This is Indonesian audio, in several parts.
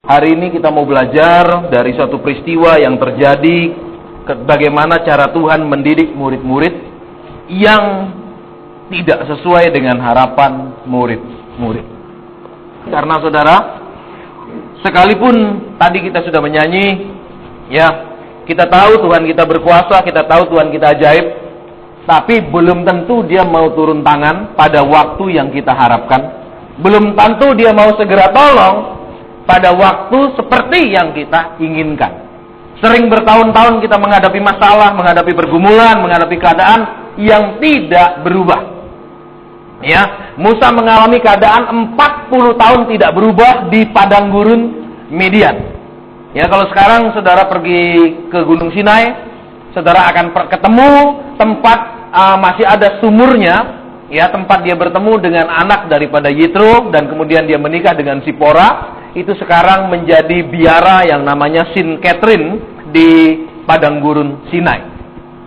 Hari ini kita mau belajar dari suatu peristiwa yang terjadi, bagaimana cara Tuhan mendidik murid-murid yang tidak sesuai dengan harapan murid-murid. Karena saudara, sekalipun tadi kita sudah menyanyi, ya, kita tahu Tuhan kita berkuasa, kita tahu Tuhan kita ajaib, tapi belum tentu Dia mau turun tangan pada waktu yang kita harapkan. Belum tentu Dia mau segera tolong pada waktu seperti yang kita inginkan. Sering bertahun-tahun kita menghadapi masalah, menghadapi pergumulan, menghadapi keadaan yang tidak berubah. Ya, Musa mengalami keadaan 40 tahun tidak berubah di padang gurun Midian. Ya, kalau sekarang saudara pergi ke Gunung Sinai, saudara akan ketemu tempat masih ada sumurnya, ya, tempat dia bertemu dengan anak daripada Yitro dan kemudian dia menikah dengan Sipora. Itu sekarang menjadi biara yang namanya Sin Catherine di padang gurun Sinai.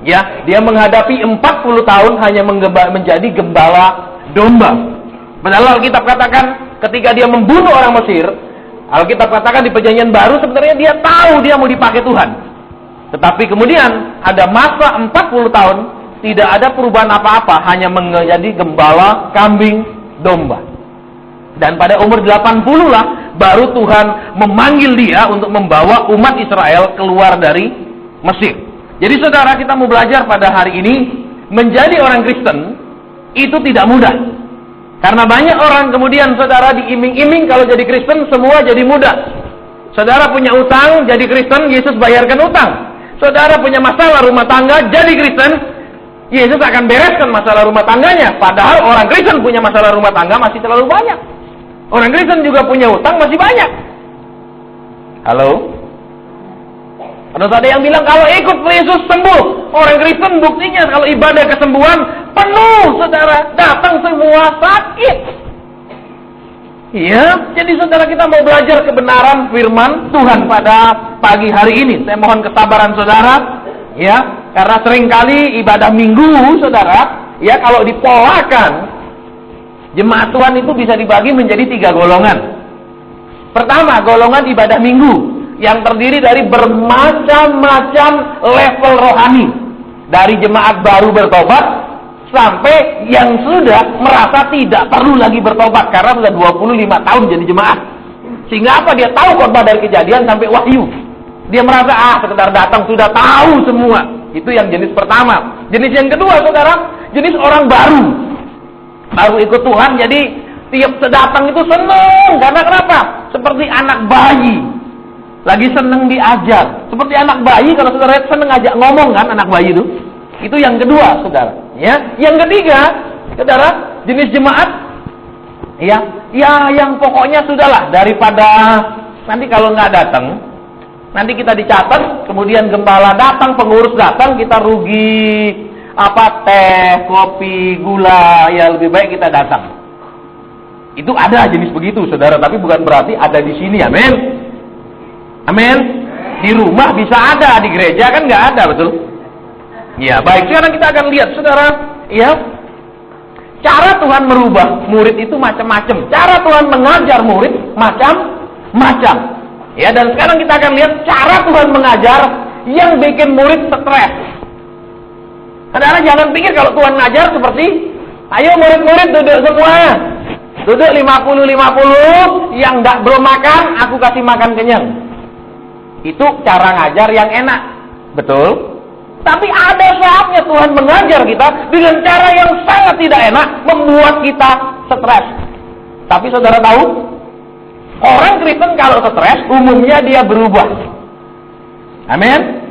Ya, dia menghadapi 40 tahun hanya menjadi gembala domba. Padahal Alkitab katakan ketika dia membunuh orang Mesir, Alkitab katakan di Perjanjian Baru sebenarnya dia tahu dia mau dipakai Tuhan. Tetapi kemudian ada masa 40 tahun tidak ada perubahan apa-apa, hanya menjadi gembala kambing domba. Dan pada umur 80 lah baru Tuhan memanggil dia untuk membawa umat Israel keluar dari Mesir. Jadi saudara, kita mau belajar pada hari ini, menjadi orang Kristen itu tidak mudah. Karena banyak orang kemudian saudara diiming-iming kalau jadi Kristen semua jadi mudah. Saudara punya utang, jadi Kristen, Yesus bayarkan utang. Saudara punya masalah rumah tangga, jadi Kristen, Yesus akan bereskan masalah rumah tangganya. Padahal orang Kristen punya masalah rumah tangga masih terlalu banyak. Orang Kristen juga punya utang masih banyak. Halo? Ada yang bilang kalau ikut Yesus sembuh. Orang Kristen buktinya kalau ibadah kesembuhan penuh, saudara, datang semua sakit. Iya, jadi saudara, kita mau belajar kebenaran firman Tuhan pada pagi hari ini. Saya mohon kesabaran saudara, ya, karena seringkali ibadah minggu, saudara, ya, kalau dipolakan, jemaat Tuhan itu bisa dibagi menjadi 3 golongan. Pertama, golongan ibadah minggu yang terdiri dari bermacam-macam level rohani. Dari jemaat baru bertobat sampai yang sudah merasa tidak perlu lagi bertobat karena sudah 25 tahun jadi jemaat. Sehingga apa? Dia tahu khotbah dari Kejadian sampai Wahyu. Dia merasa sekedar datang sudah tahu semua. Itu yang jenis pertama. Jenis yang kedua, saudara, jenis orang baru ikut Tuhan, jadi tiap datang itu senang. Karena kenapa? Seperti anak bayi lagi senang diajar. Seperti anak bayi, kalau saudara senang ngajak ngomong kan, anak bayi itu. Itu yang kedua, saudara. Ya, yang ketiga, saudara, jenis jemaat, ya, yang pokoknya sudahlah, daripada nanti kalau nggak datang, nanti kita dicatat, kemudian gembala datang, pengurus datang, kita rugi teh, kopi, gula, ya lebih baik kita datang. Itu ada jenis begitu, saudara, tapi bukan berarti ada di sini. Amin. Amin. Di rumah bisa ada, di gereja kan nggak ada, betul? Ya, baik. Sekarang kita akan lihat, saudara, ya, cara Tuhan merubah murid itu macam-macam. Cara Tuhan mengajar murid macam-macam. Ya, dan sekarang kita akan lihat cara Tuhan mengajar yang bikin murid stres. Saudara, jangan pikir kalau Tuhan ngajar seperti, ayo murid-murid duduk semua. Duduk 50-50, yang belum makan, aku kasih makan kenyang. Itu cara ngajar yang enak. Betul? Tapi ada saatnya Tuhan mengajar kita dengan cara yang sangat tidak enak, membuat kita stres. Tapi saudara tahu, orang Kristen kalau stres, umumnya dia berubah. Amin?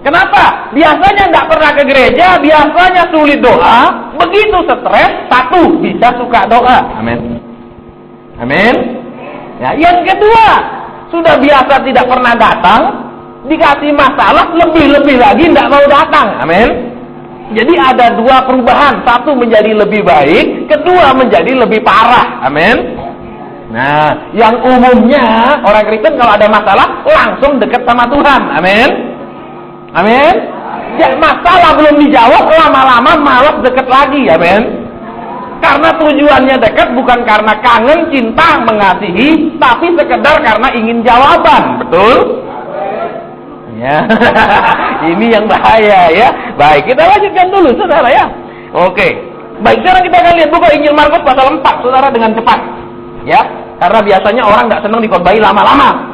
Kenapa? Biasanya nggak pernah ke gereja, biasanya sulit doa, begitu stres, satu, bisa suka doa. Amin. Amin. Ya, yang kedua, sudah biasa tidak pernah datang, dikasih masalah, lebih-lebih lagi nggak mau datang. Amin. Jadi ada dua perubahan, satu menjadi lebih baik, kedua menjadi lebih parah. Amin. Nah, yang umumnya orang Kristen kalau ada masalah, langsung dekat sama Tuhan. Amin. Amin. Ya, masalah belum dijawab, lama-lama malas deket lagi. Amin. Karena tujuannya dekat bukan karena kangen, cinta, mengasihi, tapi sekedar karena ingin jawaban. Betul? Ya. Ini yang bahaya ya. Baik, kita lanjutkan dulu saudara ya. Oke. Baik, sekarang kita akan lihat buku Injil Markus pasal 4 saudara dengan cepat. Ya, karena biasanya orang nggak senang dikhotbahi lama-lama.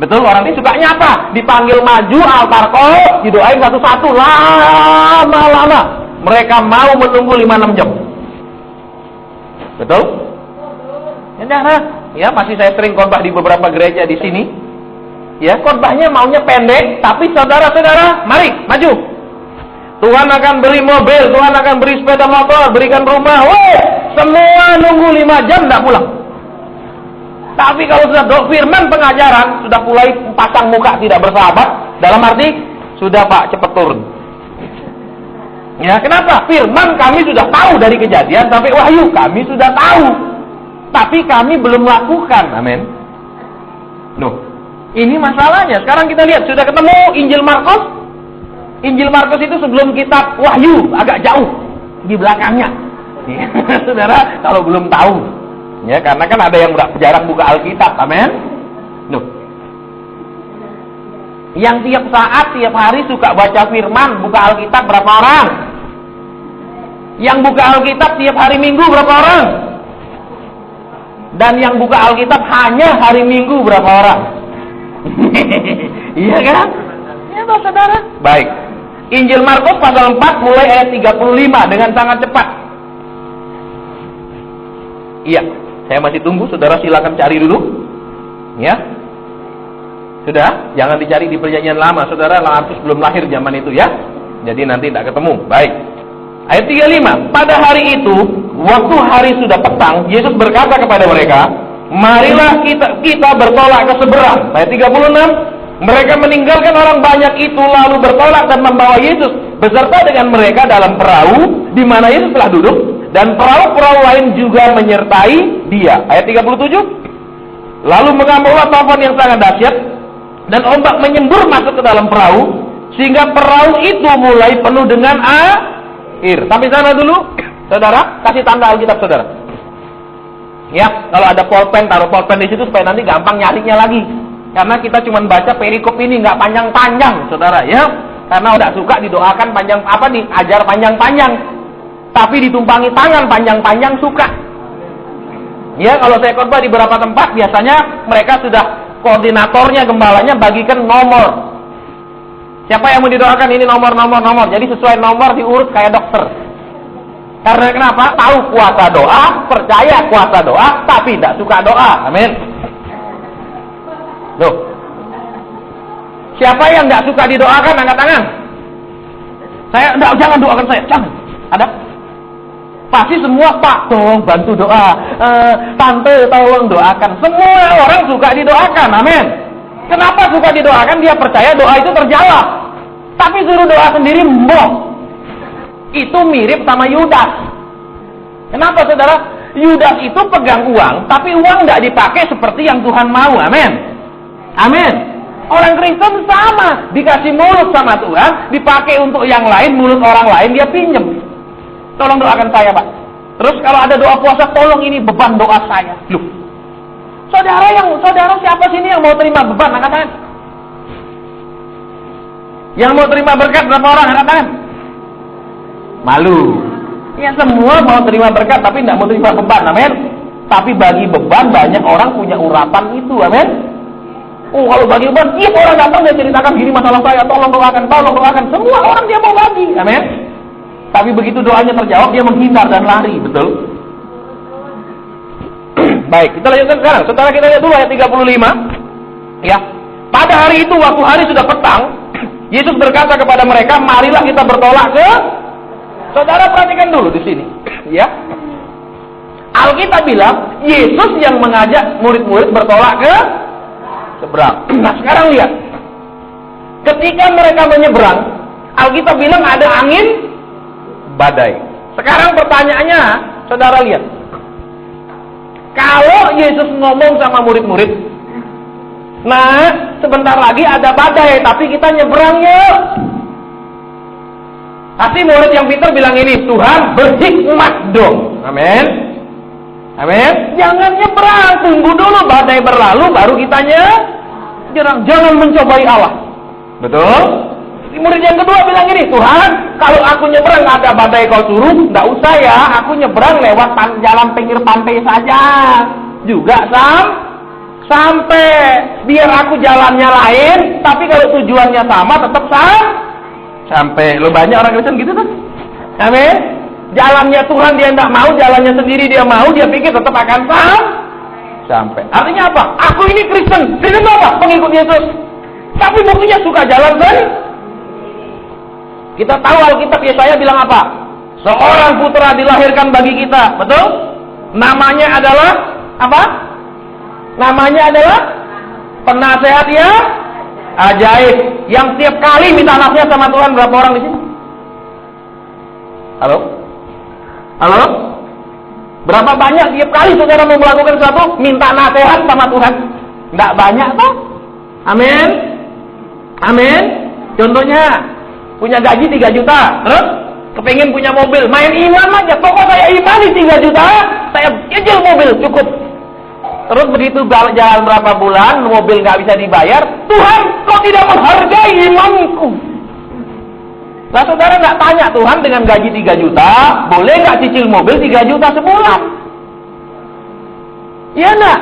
Betul, orang ini sukanya apa? Dipanggil maju altar call, didoain satu-satu lama-lama. Mereka mau menunggu 5-6 jam. Betul? Ya, masih saya sering khotbah di beberapa gereja di sini. Ya, khotbahnya maunya pendek, tapi saudara-saudara, mari maju. Tuhan akan beri mobil, Tuhan akan beri sepeda motor, berikan rumah. Weh, semua nunggu 5 jam enggak pulang. Tapi kalau sudah firman pengajaran, sudah mulai pasang muka tidak bersahabat, dalam arti, sudah Pak, cepat turun. Ya, kenapa? Firman kami sudah tahu dari kejadian, sampai wahyu kami sudah tahu. Tapi kami belum lakukan, amin. Nuh, ini masalahnya. Sekarang kita lihat, sudah ketemu Injil Markus. Injil Markus itu sebelum kitab wahyu, agak jauh, di belakangnya. Saudara, kalau belum tahu. Ya, karena kan ada yang jarang buka Alkitab, amin. Nuh. Yang tiap saat, tiap hari suka baca firman, buka Alkitab berapa orang? Yang buka Alkitab tiap hari Minggu berapa orang? Dan yang buka Alkitab hanya hari Minggu berapa orang? Iya kan? Ya, saudara. Baik. Injil Markus pasal 4 mulai ayat 35 dengan sangat cepat. Iya. Saya masih tunggu, saudara silakan cari dulu. Ya. Sudah, jangan dicari di perjanjian lama, saudara. Markus belum lahir zaman itu ya. Jadi nanti tidak ketemu. Baik. Ayat 35. Pada hari itu, waktu hari sudah petang, Yesus berkata kepada mereka, marilah kita bertolak ke seberang. Ayat 36. Mereka meninggalkan orang banyak itu lalu bertolak dan membawa Yesus beserta dengan mereka dalam perahu di mana Yesus telah duduk. Dan perahu-perahu lain juga menyertai dia. Ayat 37. Lalu mengamuklah taufan yang sangat dahsyat, dan ombak menyembur masuk ke dalam perahu, sehingga perahu itu mulai penuh dengan air. Sampai sana dulu, saudara. Kasih tanda Alkitab, saudara. Ya, kalau ada pulpen, taruh pulpen di situ supaya nanti gampang nyarinya lagi. Karena kita cuma baca perikop ini, nggak panjang-panjang, saudara. Ya, karena udah suka didoakan panjang, ajar panjang-panjang. Tapi ditumpangi tangan panjang-panjang suka. Ya, kalau saya khotbah di beberapa tempat, biasanya mereka sudah koordinatornya, gembalanya bagikan nomor. Siapa yang mau didoakan ini nomor. Jadi sesuai nomor diurut kayak dokter. Karena kenapa? Tahu kuasa doa, percaya kuasa doa, tapi tidak suka doa. Amin. Loh. Siapa yang tidak suka didoakan, angkat tangan. Saya jangan doakan saya, jangan. Ada? Pasti semua, Pak, tolong bantu doa. Tante, tolong doakan. Semua orang suka didoakan, amin. Kenapa suka didoakan? Dia percaya doa itu terjawab. Tapi suruh doa sendiri, mbok. Itu mirip sama Yudas. Kenapa, saudara? Yudas itu pegang uang, tapi uang tidak dipakai seperti yang Tuhan mau, amin. Amin. Orang Kristen sama. Dikasih mulut sama Tuhan, dipakai untuk yang lain, mulut orang lain dia pinjem. Tolong doakan saya, Pak. Terus kalau ada doa puasa, tolong ini beban doa saya. Loh, saudara siapa sini yang mau terima beban? Angkat tangan. Yang mau terima berkat berapa orang? Angkat tangan. Malu. Ya, semua mau terima berkat, tapi tidak mau terima beban, amin. Tapi bagi beban, banyak orang punya urapan itu, amin. Oh, kalau bagi beban, tiap orang datang dia ceritakan gini masalah saya, tolong doakan. Semua orang dia mau bagi, amin. Tapi begitu doanya terjawab, dia menghindar dan lari, betul? Baik, kita lanjutkan sekarang. Setelah kita lihat dulu ayat 35. Ya. Pada hari itu, waktu hari sudah petang, Yesus berkata kepada mereka, marilah kita bertolak ke... Saudara perhatikan dulu di sini. Ya. Alkitab bilang, Yesus yang mengajak murid-murid bertolak ke seberang. Nah, sekarang lihat. Ketika mereka menyeberang, Alkitab bilang ada angin badai. Sekarang pertanyaannya, saudara lihat. Kalau Yesus ngomong sama murid-murid, nah, sebentar lagi ada badai, tapi kita nyebrang yuk. Pasti murid yang pintar bilang ini, Tuhan berhikmat dong. Amin. Amin. Jangan nyebrang, tunggu dulu badai berlalu baru kita nyerang. Jangan mencobai Allah. Betul? Murid yang kedua bilang gini, Tuhan, kalau aku nyebrang ada badai kau suruh, nggak usah ya, aku nyebrang lewat jalan pinggir pantai saja. Juga sampai biar aku jalannya lain, tapi kalau tujuannya sama tetap sampai. Lo banyak orang Kristen gitu tuh. Amin. Jalannya Tuhan dia tidak mau, jalannya sendiri dia mau, dia pikir tetap akan sampai. Artinya apa? Aku ini Kristen. Kristen apa? Pengikut Yesus. Tapi buktinya suka jalan sendiri. Kita tahu Alkitab Yesaya bilang apa? Seorang putra dilahirkan bagi kita, betul? Namanya adalah apa? Namanya adalah penasehat ya ajaib, yang tiap kali minta nasihat sama Tuhan. Berapa orang di sini? Halo? Halo? Berapa banyak tiap kali saudara mau melakukan sesuatu minta nasihat sama Tuhan? Tidak banyak toh? Amin. Amin. Contohnya punya gaji 3 juta, terus kepengen punya mobil, main iman aja. Pokok saya imani 3 juta, saya cicil mobil cukup. Terus begitu jalan berapa bulan, mobil nggak bisa dibayar, Tuhan, kau tidak menghargai imanku. Nah, saudara nggak tanya Tuhan, dengan gaji 3 juta, boleh nggak cicil mobil 3 juta sebulan? Iya nak?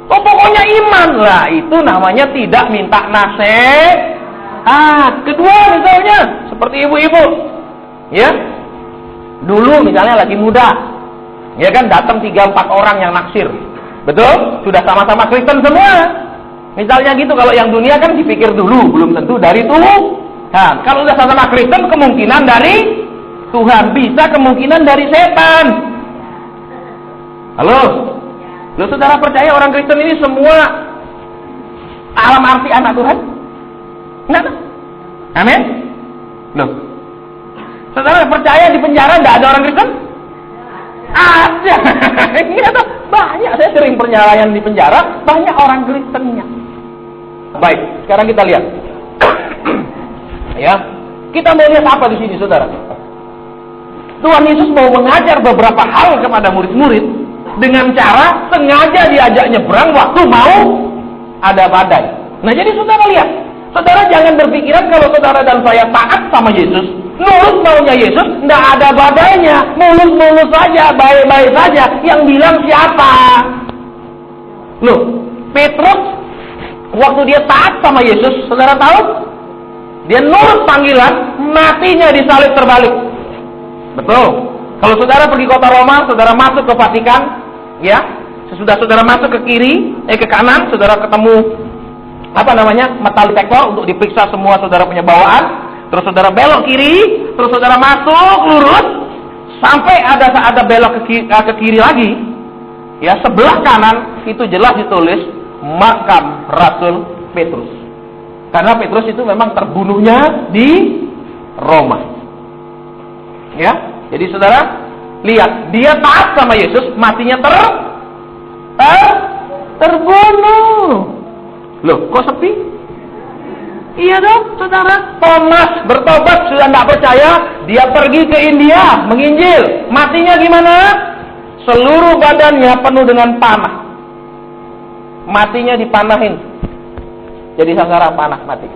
Oh, pokoknya iman lah, itu namanya tidak minta nasihat. Kedua misalnya seperti ibu-ibu, ya, dulu misalnya lagi muda, ya kan, datang 3-4 orang yang naksir, betul? Sudah sama-sama Kristen semua. Misalnya gitu, kalau yang dunia kan dipikir dulu, belum tentu dari Tuhan. Nah, kalau sudah sama-sama Kristen, kemungkinan dari Tuhan, bisa kemungkinan dari setan. Halo? Lo saudara percaya orang Kristen ini semua alam arti anak Tuhan? Enggak? Amin? Loh, saudara percaya di penjara tidak ada orang Kristen? Ada. Iya tuh, banyak. Saya sering penyalayan di penjara, banyak orang Kristennya. Baik, sekarang kita lihat. Ya, kita mau lihat apa di sini, saudara? Tuhan Yesus mau mengajar beberapa hal kepada murid-murid dengan cara sengaja diajak nyebrang waktu mau ada badai. Nah, jadi saudara lihat, saudara jangan berpikiran kalau saudara dan saya taat sama Yesus, nurut maunya Yesus, tidak ada badainya, mulus-mulus saja, baik-baik saja. Yang bilang siapa? Loh, Petrus waktu dia taat sama Yesus, saudara tahu? Dia nurut panggilan, matinya disalib terbalik. Betul. Kalau saudara pergi kota Roma, saudara masuk ke Vatikan, ya, sesudah saudara masuk ke ke kanan, saudara ketemu metal detektor untuk diperiksa semua saudara punya bawaan. Terus saudara belok kiri, terus saudara masuk lurus sampai ada belok ke kiri lagi. Ya, sebelah kanan itu jelas ditulis makam Rasul Petrus. Karena Petrus itu memang terbunuhnya di Roma. Ya, jadi saudara lihat, dia taat sama Yesus, matinya terbunuh. Loh, kok sepi? Iya dong, saudara. Thomas bertobat, sudah tidak percaya, dia pergi ke India menginjil. Matinya gimana? Seluruh badannya penuh dengan panah. Matinya dipanahin. Jadi sasaran panah, mati.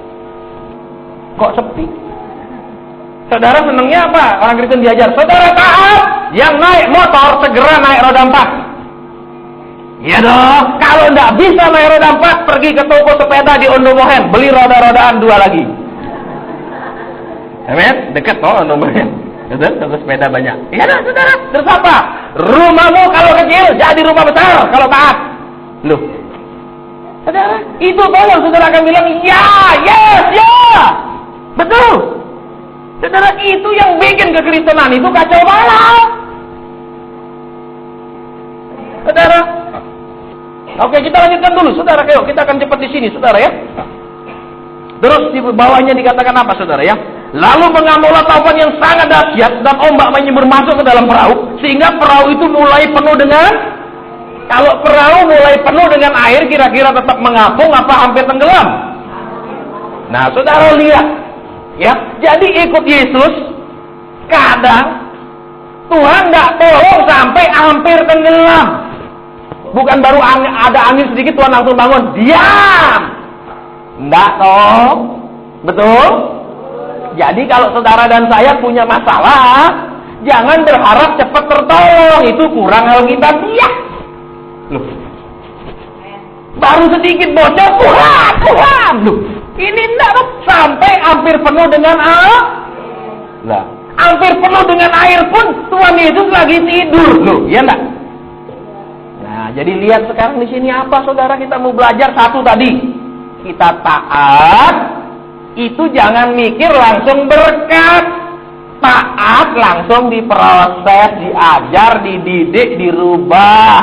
Kok sepi? Saudara senangnya apa? Orang Kristen diajar, saudara taat, yang naik motor segera naik roda 4. Iya dong, kalau tidak bisa naik roda 4, pergi ke toko sepeda di Ondomohen, beli roda-rodaan 2 lagi. Amin? Dekat toh Ondomohen. Betul? Toko sepeda banyak. Iya dong, saudara. Terus apa? Rumahmu kalau kecil jadi rumah besar kalau taat. Loh, saudara, itu toh yang saudara akan bilang, ya, yes, ya. Betul. Saudara, itu yang bikin kekristenan itu kacau balau. Saudara, oke, kita lanjutkan dulu, saudara. Ayo, kita akan cepat di sini, saudara ya. Terus di bawahnya dikatakan apa, saudara ya? Lalu mengamuklah taufan yang sangat dahsyat dan ombak menyembur masuk ke dalam perahu, sehingga perahu itu mulai penuh dengan, kalau perahu mulai penuh dengan air, kira-kira tetap mengapung apa hampir tenggelam? Nah, saudara lihat, ya. Jadi ikut Yesus kadang Tuhan nggak tolong sampai hampir tenggelam. Bukan baru ada angin sedikit Tuhan langsung bangun. Diam. Nggak toh. Betul? Jadi kalau saudara dan saya punya masalah, jangan berharap cepat tertolong. Itu kurang Alkitabiah. Loh. Baru sedikit bocor, Tuhan. Loh. Ini enggak loh. Sampai hampir penuh dengan air. Lah, hampir penuh dengan air pun Tuhan Yesus lagi tidur. Loh, iya enggak? Nah, jadi lihat sekarang di sini apa saudara, kita mau belajar satu tadi. Kita taat, itu jangan mikir langsung berkat. Taat langsung diproses, diajar, dididik, dirubah.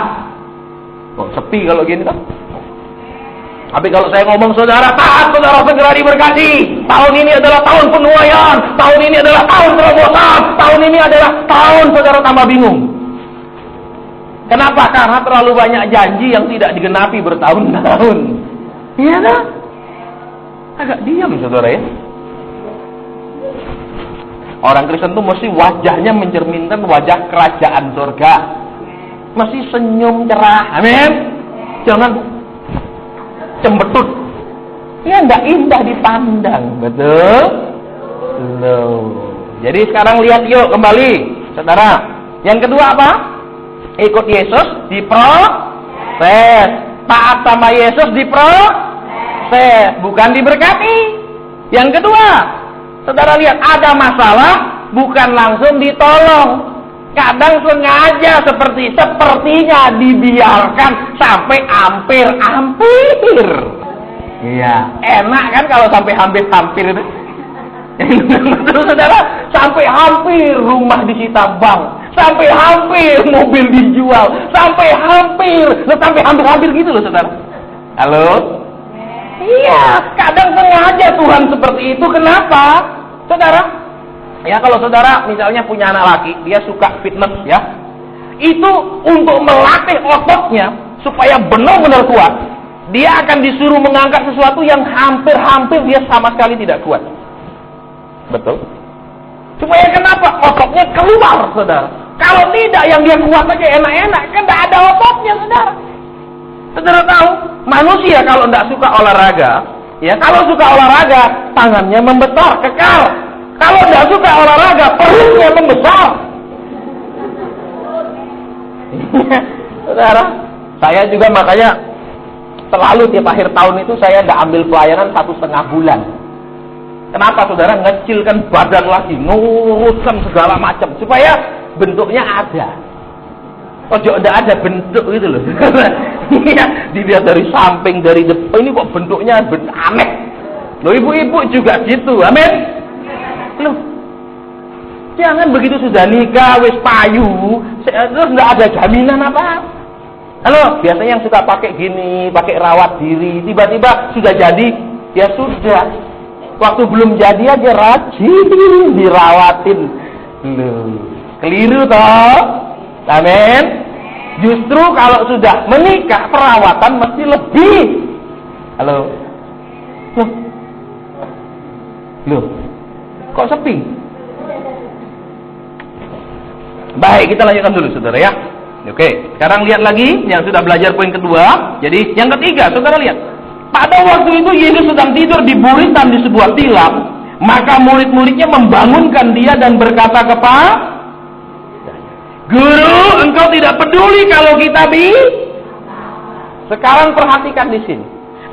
Oh, sepi kalau gini kan? Tapi kalau saya ngomong saudara taat, saudara segera diberkati. Tahun ini adalah tahun penuaian, tahun ini adalah tahun terobosan, tahun ini adalah tahun saudara tambah bingung. Kenapa? Karena terlalu banyak janji yang tidak digenapi bertahun-tahun. Iya kan? Agak diam saudara ya. Orang Kristen tuh mesti wajahnya mencerminkan wajah kerajaan surga. Mesti senyum cerah. Amin. Jangan cembetut. Ya enggak indah dipandang, betul? Loh. Jadi sekarang lihat yuk kembali, saudara. Yang kedua apa? Ikut Yesus diproses. Taat sama Yesus diproses, bukan diberkati. Yang kedua, saudara lihat ada masalah, bukan langsung ditolong. Kadang sengaja sepertinya dibiarkan sampai hampir. Iya, enak kan kalau sampai hampir itu. Terus saudara, sampai hampir rumah disita bank, sampai hampir mobil dijual, sampai hampir gitu loh saudara. Halo? Iya, kadang sengaja Tuhan seperti itu. Kenapa? Saudara, ya kalau saudara misalnya punya anak laki, dia suka fitness ya. Itu untuk melatih ototnya supaya benar-benar kuat. Dia akan disuruh mengangkat sesuatu yang hampir dia sama sekali tidak kuat. Betul? Supaya kenapa? Ototnya keluar, saudara. Kalau tidak, yang dia kuat aja enak-enak, kan tidak ada ototnya, saudara. Saudara tahu, manusia kalau tidak suka olahraga, ya kalau suka olahraga, tangannya membesar, kekal. Kalau tidak suka olahraga, perutnya membesar. Saudara, saya juga makanya selalu tiap akhir tahun itu saya nggak ambil pelayanan 1,5 bulan. Kenapa saudara? Ngecilkan badan lagi, nguruskan segala macam supaya bentuknya ada. Ojo ndak ada bentuk gitu loh. Dilihat dari samping, dari depan, ini kok bentuknya aneh. Loh, ibu-ibu juga gitu. Amin. Loh, jangan begitu sudah nikah, wis payu, terus nggak ada jaminan apa. Halo, biasanya yang suka pakai gini, pakai rawat diri, tiba-tiba sudah jadi, ya sudah. Waktu belum jadi aja rajin dirawatin. Loh, keliru toh. Amin. Justru kalau sudah menikah, perawatan mesti lebih. Halo. Loh. Kok sepi? Baik, kita lanjutkan dulu saudara ya. Oke, sekarang lihat lagi yang sudah belajar poin kedua. Jadi yang ketiga, saudara lihat. Pada waktu itu Yesus sedang tidur di buritan di sebuah tilam. Maka murid-muridnya membangunkan dia dan berkata kepada, Guru, engkau tidak peduli kalau kita Sekarang perhatikan di sini.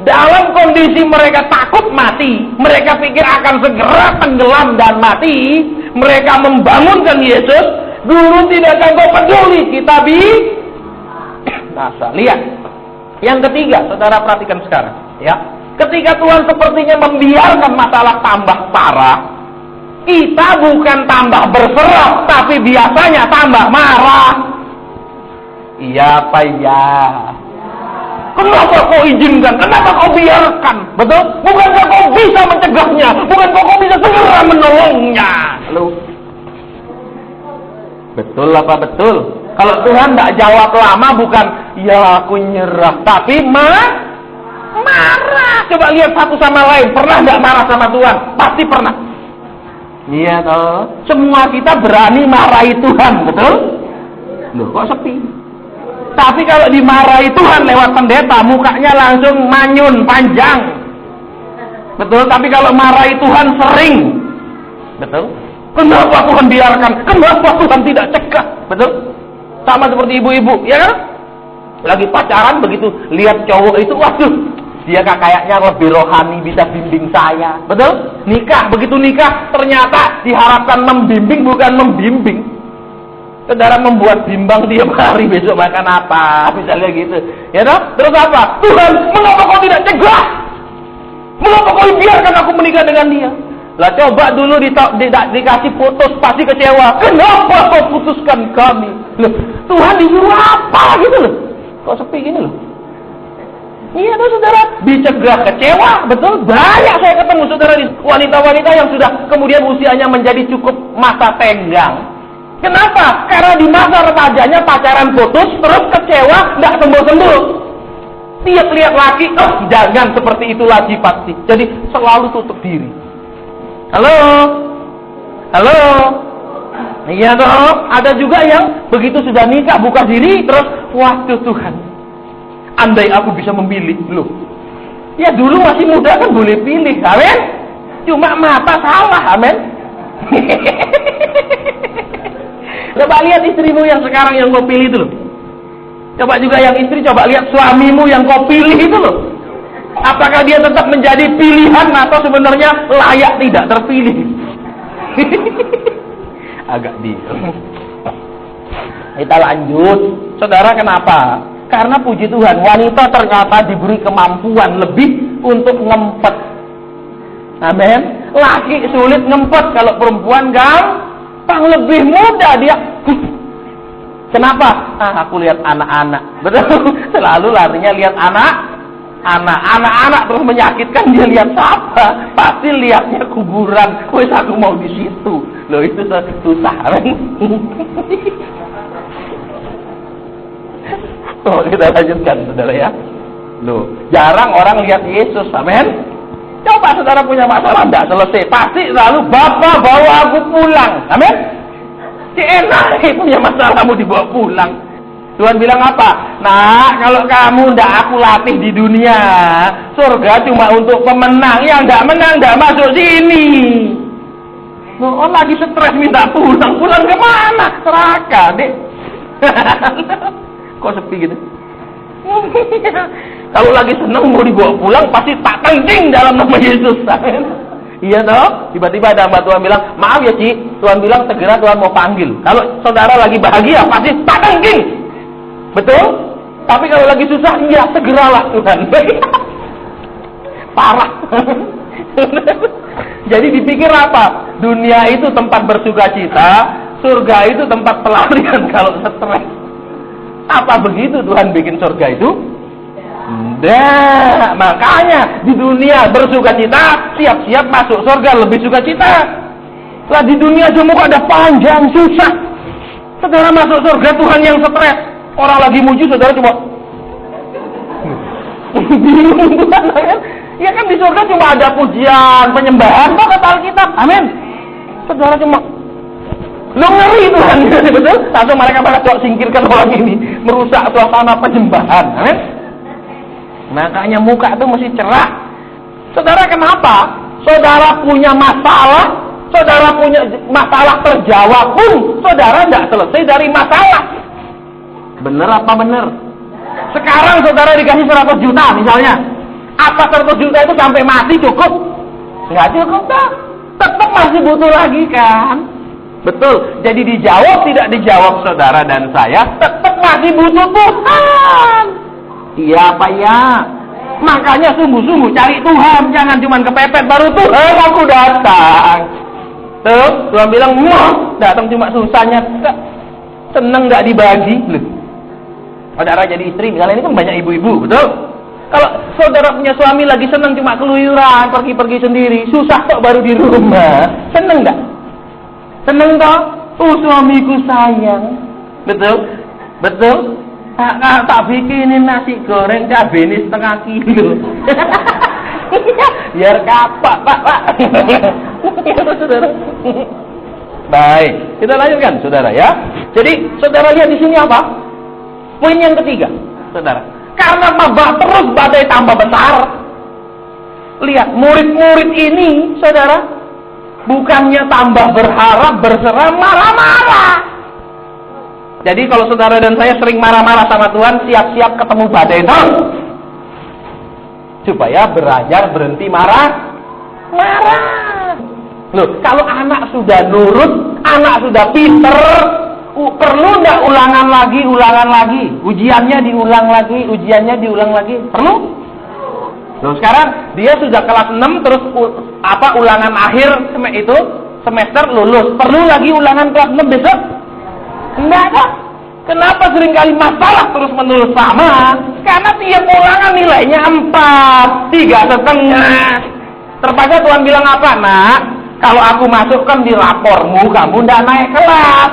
Dalam kondisi mereka takut mati, mereka pikir akan segera tenggelam dan mati, mereka membangunkan Yesus. Guru, tidakkah engkau peduli kita Nah, lihat. Yang ketiga, saudara perhatikan sekarang, ya. Ketika Tuhan sepertinya membiarkan masalah tambah parah, kita bukan tambah berserah, tapi biasanya tambah marah. Iya apa ya? Kenapa kau izinkan? Kenapa kau biarkan? Betul? Bukankah kau bisa mencegahnya? Bukankah kau bisa segera menolongnya? Lalu, betul apa betul? Kalau Tuhan tidak jawab lama, bukan ya aku nyerah, tapi marah. Coba lihat satu sama lain. Pernah tidak marah sama Tuhan? Pasti pernah. Iya toh. Semua kita berani marahi Tuhan, betul? Loh, kok sepi? Tapi kalau dimarahi Tuhan lewat pendeta, mukanya langsung manyun, panjang. Betul? Tapi kalau marahi Tuhan sering. Betul? Kenapa Tuhan biarkan? Kenapa Tuhan tidak cegah? Betul? Sama seperti ibu-ibu, ya kan? Lagi pacaran begitu lihat cowok itu, waduh, dia kayaknya lebih rohani, bisa bimbing saya. Betul? Nikah, begitu nikah ternyata diharapkan membimbing bukan membimbing. Saudara membuat bimbang tiap hari, besok makan apa, misalnya gitu. Ya toh? Terus apa? Tuhan, mengapa kau tidak cegah? Mengapa kau biarkan aku menikah dengan dia? Lah coba dulu dikasih putus, pasti kecewa. Kenapa kau putuskan kami? Loh, Tuhan disuruh apa gitu loh? Kok sepi gini loh? Iya tuh saudara, dicegah kecewa, betul? Banyak saya ketemu saudara di wanita-wanita yang sudah kemudian usianya menjadi cukup masa tenggang. Kenapa? Karena di masa remajanya pacaran putus, terus kecewa, nggak sembuh-sembuh. Tiap lihat laki, oh jangan seperti itu lagi pasti. Jadi selalu tutup diri. Halo? Halo? Iya toh, ada juga yang begitu sudah nikah buka diri terus, waduh Tuhan, andai aku bisa memilih. Loh, ya dulu masih muda kan boleh pilih, amin. Cuma mata salah, amin. Coba lihat istrimu yang sekarang yang kau pilih itu loh. Coba juga yang istri, coba lihat suamimu yang kau pilih itu loh. Apakah dia tetap menjadi pilihan atau sebenarnya layak tidak terpilih? Agak diam. Kita lanjut. Saudara, kenapa? Karena puji Tuhan, wanita ternyata diberi kemampuan lebih untuk ngempet. Amin. Laki sulit ngempet, kalau perempuan gampang, lebih mudah dia. Kenapa? Aku lihat anak-anak. Betul. Selalu larinya lihat anak-anak terus menyakitkan, dia lihat siapa? Pasti lihatnya kuburan. Wes aku mau di situ. Loh, itu susah. Oh, kita lanjutkan saudara ya. Loh, jarang orang lihat Yesus, amin. Coba saudara punya masalah tidak selesai, pasti lalu Bapak bawa aku pulang, amin. Enak punya masalahmu dibawa pulang. Tuhan bilang apa? Nah, kalau kamu ndak aku latih di dunia, surga cuma untuk pemenang. Yang ndak menang ndak masuk sini. Oh, lagi stres minta pulang. Pulang kemana? Neraka, dek. Kok sepi gitu? Kalau lagi seneng mau dibawa pulang, pasti tak tengking dalam nama Yesus. Iya toh? Tiba-tiba ada hamba Tuhan bilang, maaf ya Ci, Tuhan bilang segera Tuhan mau panggil. Kalau saudara lagi bahagia, pasti tak tengking. Betul? Tapi kalau lagi susah, iya segeralah Tuhan. Parah. Jadi dipikir apa? Dunia itu tempat bersukacita, surga itu tempat pelarian kalau stres. Apa begitu Tuhan bikin surga itu? Nah, makanya di dunia bersukacita, siap-siap masuk surga lebih sukacita. Lah di dunia cuma ada panjang susah. Saudara masuk surga Tuhan yang stres. Orang lagi muji, saudara cuma bingung Tuhan, kan? Ya kan di surga cuma ada pujian, penyembahan, kok kata Alkitab, amin. Saudara cuma lu ngeri Tuhan, betul? Langsung mereka coba singkirkan orang ini, merusak suasana penyembahan, amin. Makanya muka itu mesti cerah. Saudara, kenapa? Saudara punya masalah, saudara punya masalah terjawab pun, saudara tidak selesai dari masalah. Bener apa bener? Sekarang saudara dikasih 100 juta misalnya. Apa 100 juta itu sampai mati cukup? Nggak cukup kan? Tetap masih butuh lagi kan? Betul. Jadi dijawab tidak dijawab saudara dan saya, tetap masih butuh Tuhan. Iya apa ya? Makanya sungguh-sungguh cari Tuhan, jangan cuma kepepet baru Tuhan aku datang. Tuh, Tuhan bilang, datang cuma susahnya, seneng nggak dibagi. Loh. Saudara jadi istri, misalnya ini kan banyak ibu-ibu, betul? Kalau saudara punya suami lagi seneng cuma keluyuran, pergi-pergi sendiri, susah kok baru di rumah, seneng nggak? Seneng toh? Suamiku sayang, betul? Betul? Tak bikinin nasi goreng cabenya setengah kilo. Biar kapak, Pak. Saudara. Baik, kita lanjutkan, saudara ya. Jadi, saudara lihat di sini apa? Poin yang ketiga, saudara. Karena terus badai tambah besar. Lihat, murid-murid ini, saudara, bukannya tambah berharap, berserah, marah-marah. Jadi kalau saudara dan saya sering marah-marah sama Tuhan, siap-siap ketemu badai terus. Supaya belajar berhenti marah. Loh, kalau anak sudah nurut, anak sudah pinter, perlu nggak ulangan lagi? Ujiannya diulang lagi. Perlu? Loh, sekarang dia sudah kelas 6, terus ulangan akhir semester lulus. Perlu lagi ulangan kelas 6 besok? Enggak ada. Kenapa seringkali masalah terus menerus sama? Karena tiap ulangan nilainya 4, 3,5. Terpaksa Tuhan bilang apa, nak? Kalau aku masukkan di rapormu, kamu tidak naik kelas.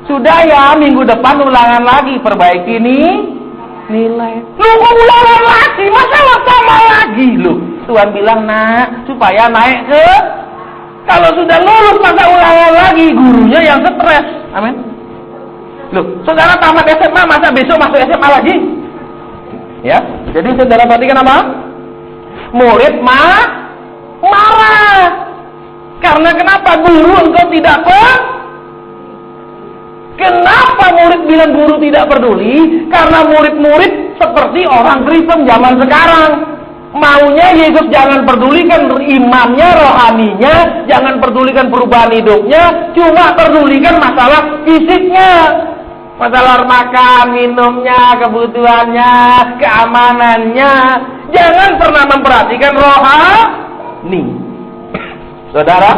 Sudah ya, minggu depan ulangan lagi, perbaiki nilai. Lu kok ulangan lagi? Masalah sama lagi lu. Tuhan bilang, nak, supaya naik ke. Kalau sudah lulus masa ulangan lagi, gurunya yang stres. Amin. Loh, saudara tamat SMA, masa besok masuk SMA lagi? Ya, jadi saudara perhatikan apa? Murid marah. Karena kenapa? Guru engkau tidak Kenapa murid bilang guru tidak peduli? Karena murid-murid seperti orang Kristen zaman sekarang. Maunya Yesus jangan pedulikan imannya, rohaninya, jangan pedulikan perubahan hidupnya, cuma pedulikan masalah fisiknya. Masalah makan, minumnya, kebutuhannya, keamanannya. Jangan pernah memperhatikan rohani. Saudara,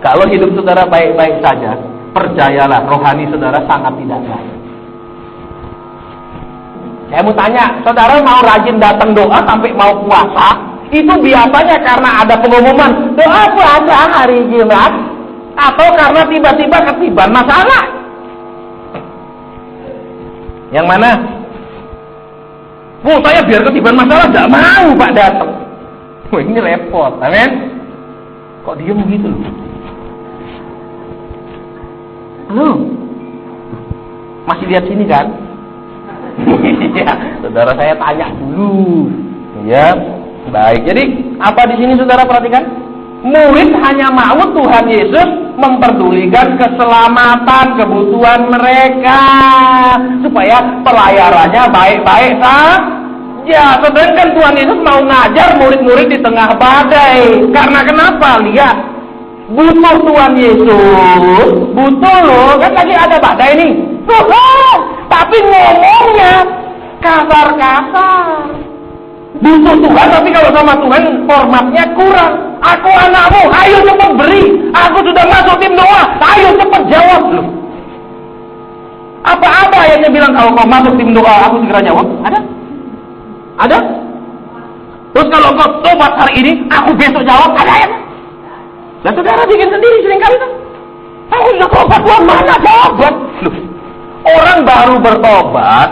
kalau hidup saudara baik-baik saja, percayalah rohani saudara sangat tidak baik. Saya mau tanya, saudara mau rajin datang doa sampai mau puasa, itu biasanya karena ada pengumuman doa puasa hari Jumat, atau karena tiba-tiba ketiban masalah? Yang mana? Saya biar ketiban masalah, tidak mau Pak datang. Ini repot, amin. Kok diem gitu loh? Masih lihat sini kan? Ya, saudara saya tanya dulu. Ya, baik. Jadi apa di sini saudara perhatikan? Murid hanya mau Tuhan Yesus memperdulikan keselamatan, kebutuhan mereka, supaya pelayarannya baik-baik saja. Sedangkan Tuhan Yesus mau ngajar murid-murid di tengah badai. Karena kenapa? Lihat, butuh Tuhan Yesus, butuh loh, kan lagi ada badai nih. Tuhan, tapi ngomongnya kasar-kasar. Butuh Tuhan, tapi kalau sama Tuhan formatnya kurang. Aku anakmu, ayo cepat beri. Aku sudah masuk tim doa, ayo cepat jawab loh. Apa-apa ayatnya bilang kalau kau masuk tim doa, aku segera jawab? Ada? Terus kalau kau tobat hari ini, aku besok jawab? Ada ayat? Dan saudara bikin sendiri seringkali kan? Aku sudah tobat, Tuhan mana tobat? Loh, orang baru bertobat,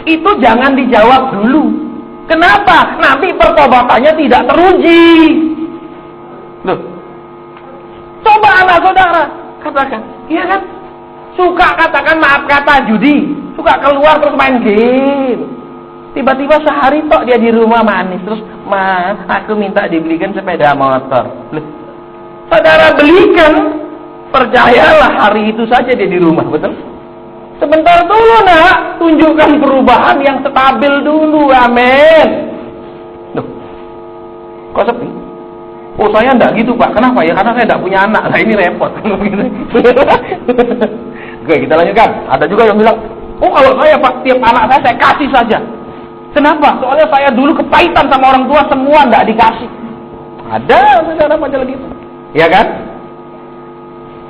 itu jangan dijawab dulu. Kenapa? Nanti pertobatannya tidak teruji. Loh, coba anak saudara katakan, iya kan? Suka katakan maaf kata judi, suka keluar terus main game. Tiba-tiba sehari tok dia di rumah manis, terus aku minta dibelikan sepeda motor. Loh, saudara belikan, percayalah hari itu saja dia di rumah, betul? Sebentar dulu nak, tunjukkan perubahan yang stabil dulu, amin. Loh, kok sepi? Oh saya enggak gitu Pak, kenapa ya? Karena saya enggak punya anak, nah ini repot. Oke, kita lanjutkan. Ada juga yang bilang, oh kalau saya Pak, tiap anak saya kasih saja. Kenapa? Soalnya saya dulu kepahitan sama orang tua, semua enggak dikasih. Ada saudara macam gitu, ya kan?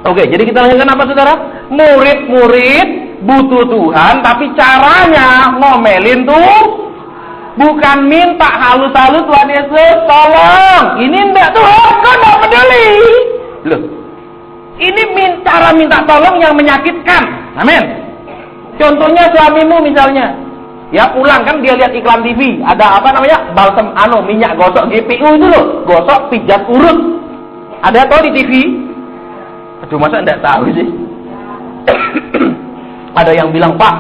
Oke, jadi kita lanjutkan apa saudara? Murid-murid butuh Tuhan, tapi caranya ngomelin tuh bukan minta halus-halus, Tuhan Yesus tolong. Ini enggak Tuhan, kau enggak peduli. Loh, ini cara minta tolong yang menyakitkan. Amin. Contohnya suamimu misalnya, Ya pulang kan dia lihat iklan TV, ada apa namanya? Balsem minyak gosok GPU itu loh, gosok pijat urut. Ada tau di TV? Aduh, masa enggak tahu sih? Ada yang bilang, "Pak,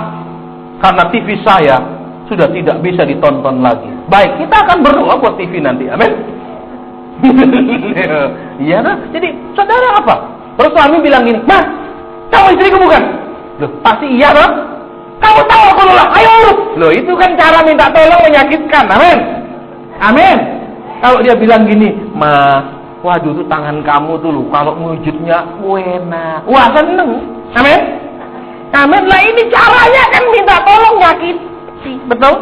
karena TV saya sudah tidak bisa ditonton lagi." Baik, kita akan berdoa buat TV nanti. Amin. Iya nah. Jadi, saudara apa? Terus suami bilang gini, "Mas, kamu istriku bukan?" Loh, pasti iya dong. "Kamu tahu aku lelah, ayo urus." Loh, itu kan cara minta tolong menyakitkan. Amin. Amin. Kalau dia bilang gini, "Mas, waduh tuh tangan kamu tuh loh, kalau mewujudnya enak." Wah, seneng. Amin. Amin. Lah ini caranya kan minta tolong nyakiti. Betul?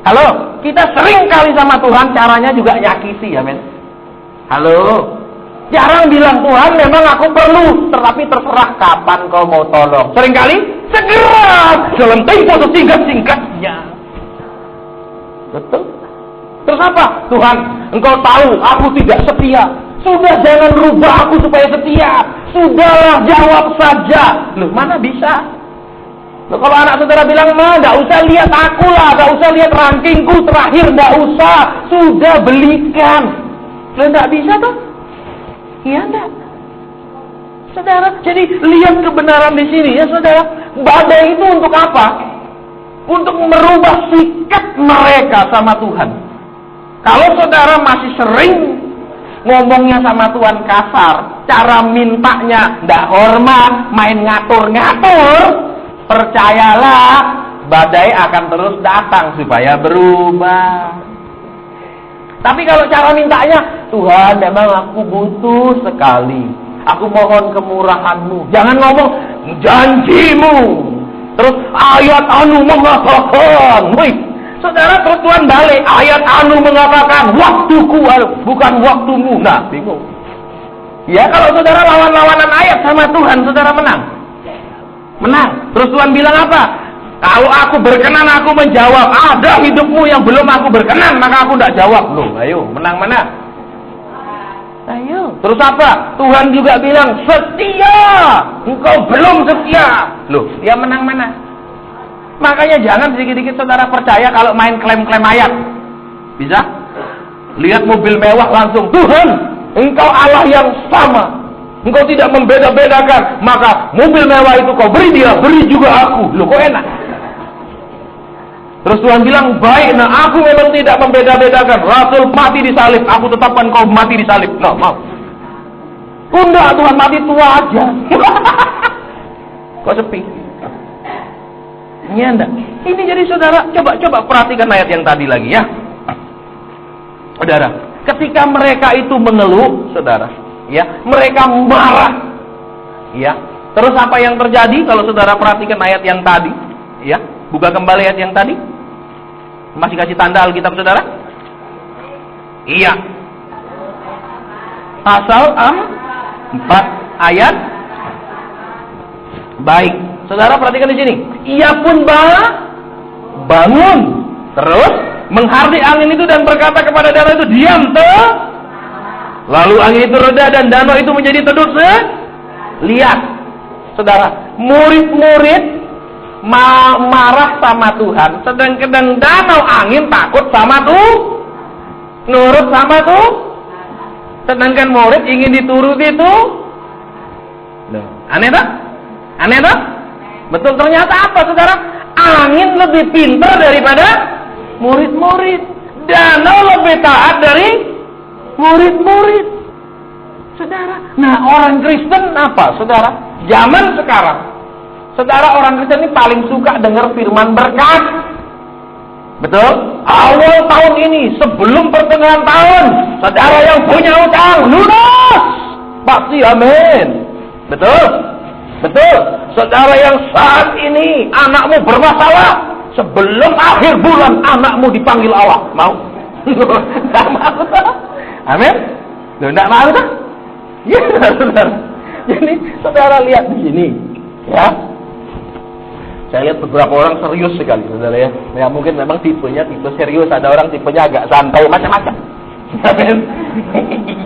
Halo, kita sering kali sama Tuhan caranya juga nyakiti. Amin. Halo. Jarang bilang, "Tuhan memang aku perlu, tetapi terserah kapan kau mau tolong." Seringkali segera dalam tempo sesingkat-singkatnya. Betul? Terus apa? "Tuhan, engkau tahu aku tidak setia. Sudah jangan rubah aku supaya setia. Sudahlah, jawab saja." Loh, mana bisa? Loh, kalau anak saudara bilang, "Ma, enggak usah lihat aku lah, enggak usah lihat rankingku terakhir, enggak usah. Sudah belikan." Loh, enggak bisa tuh. Iya enggak? Saudara, jadi lihat kebenaran di sini ya saudara. Badai itu untuk apa? Untuk merubah sikap mereka sama Tuhan. Kalau saudara masih sering ngomongnya sama Tuhan kasar, cara mintanya nggak hormat, main ngatur-ngatur, percayalah badai akan terus datang supaya berubah. Tapi kalau cara mintanya, "Tuhan, memang aku butuh sekali. Aku mohon kemurahan-Mu." Jangan ngomong janjimu. Terus ayat anu mengatakan. Wih, saudara, terus Tuhan balik. Ayat anu mengatakan waktuku bukan waktumu. Nah, bingung. Ya, kalau saudara lawan-lawanan ayat sama Tuhan, saudara menang. Menang. Terus Tuhan bilang apa? "Kalau aku berkenan, aku menjawab. Ada hidupmu yang belum aku berkenan, maka aku tidak jawab." Loh, ayo, menang mana? Ayo. Terus apa? Tuhan juga bilang, "Setia. Engkau belum setia." Loh, dia menang mana? Makanya jangan sedikit-sedikit saudara percaya kalau main klaim-klaim ayat. Bisa? Lihat mobil mewah langsung, "Tuhan, engkau Allah yang sama. Engkau tidak membeda-bedakan. Maka mobil mewah itu kau beri dia, beri juga aku." Loh, kok enak? Terus Tuhan bilang, "Baik, nah aku memang tidak membeda-bedakan. Rasul mati disalib, aku tetapkan kau mati disalib." Nah, mau. Enggak, Tuhan mati tua aja. Kok sepi? Ini enggak. Ini jadi saudara, coba perhatikan ayat yang tadi lagi ya. Saudara, ketika mereka itu mengeluh, saudara, ya, mereka marah. Ya. Terus apa yang terjadi kalau saudara perhatikan ayat yang tadi? Ya, buka kembali ayat yang tadi. Masih kasih tanda Alkitab saudara? Iya. Pasal 4 ayat. Baik, saudara perhatikan di sini. Ia pun bangun, terus menghardik angin itu dan berkata kepada danau itu, "Diam, Lalu angin itu reda dan danau itu menjadi teduh. Lihat, saudara, murid-murid marah sama Tuhan, sedangkan danau angin takut sama nurut sama sedangkan murid ingin dituruti itu. Aneh tak? Aneh tak? Betul, ternyata apa saudara? Angin lebih pintar daripada murid-murid. Danau lebih taat dari murid-murid. Saudara, nah orang Kristen apa saudara? Zaman sekarang, saudara, orang Kristen ini paling suka dengar firman berkat. Betul? Awal tahun ini, sebelum pertengahan tahun, saudara yang punya utang, lunas. Pasti amin. Betul? Betul? Saudara yang saat ini, anakmu bermasalah, sebelum akhir bulan, anakmu dipanggil Allah. Mau? Tidak mau. Amin? Tidak mau tak? Ya, saudara. Jadi, saudara lihat di sini. Ya. Saya lihat beberapa orang serius sekali, saudara ya. Ya mungkin memang tipenya tipe serius, ada orang tipenya agak santai, macam-macam.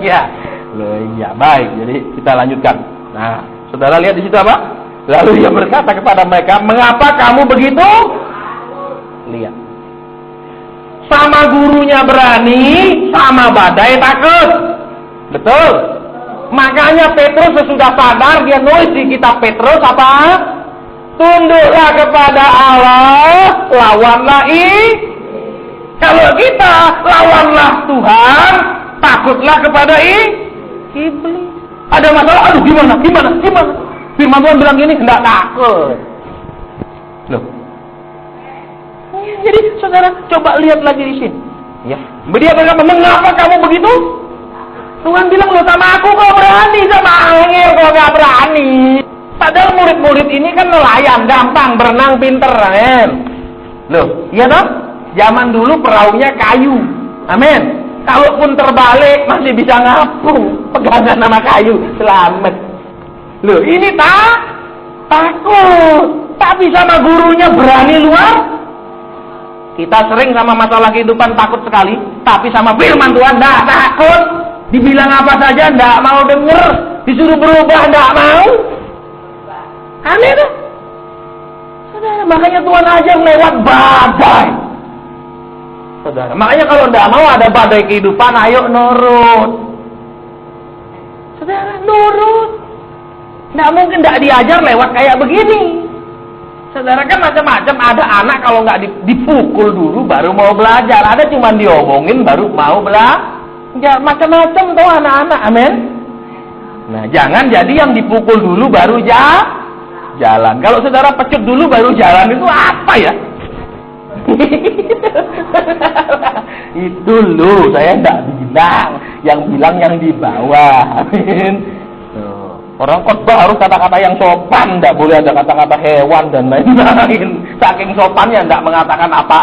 Iya. Loh, iya, baik. Jadi kita lanjutkan. Nah, saudara lihat di situ apa? Lalu dia berkata kepada mereka, "Mengapa kamu begitu Lihat. Sama gurunya berani, sama badai takut. Betul? Makanya Petrus sesudah sadar, dia nulis di kitab Petrus apa? Tunduklah kepada Allah, lawanlah Kalau kita lawanlah Tuhan, takutlah kepada iblis. Ada masalah, aduh gimana? Firman Tuhan bilang gini, enggak takut. Loh. Jadi saudara coba lihat lagi di sini. Ya. Dia berkata, mengapa kamu begitu? Tuhan bilang, loh sama aku kau berani, sama angin kau gak berani. Padahal murid-murid ini kan nelayan, gampang, berenang pinter, amin. Loh, iya toh? Zaman dulu perahunya kayu, amin. Kalaupun terbalik masih bisa ngapung, pegangan sama kayu, selamat. Loh, ini takut, tapi sama gurunya berani luar. Kita sering sama masalah kehidupan takut sekali, tapi sama firman Tuhan enggak takut. Dibilang apa saja enggak mau denger, disuruh berubah enggak mau. Aneh tuh. Saudara, makanya Tuhan ajar lewat badai. Saudara, makanya kalau enggak mau ada badai kehidupan, ayo nurut. Saudara, nurut. Enggak mungkin enggak diajar lewat kayak begini. Saudara, kan macam-macam, ada anak kalau nggak dipukul dulu baru mau belajar, ada cuma diomongin baru mau belajar, macam-macam tuh anak-anak, amin. Nah, jangan jadi yang dipukul dulu baru jalan. Kalau saudara pecut dulu baru jalan, itu apa ya? Itu loh, saya nggak bilang, yang bilang yang di bawah, amin. Orang khotbah harus kata-kata yang sopan, tidak boleh ada kata-kata hewan dan lain-lain. Saking sopannya tidak mengatakan apa.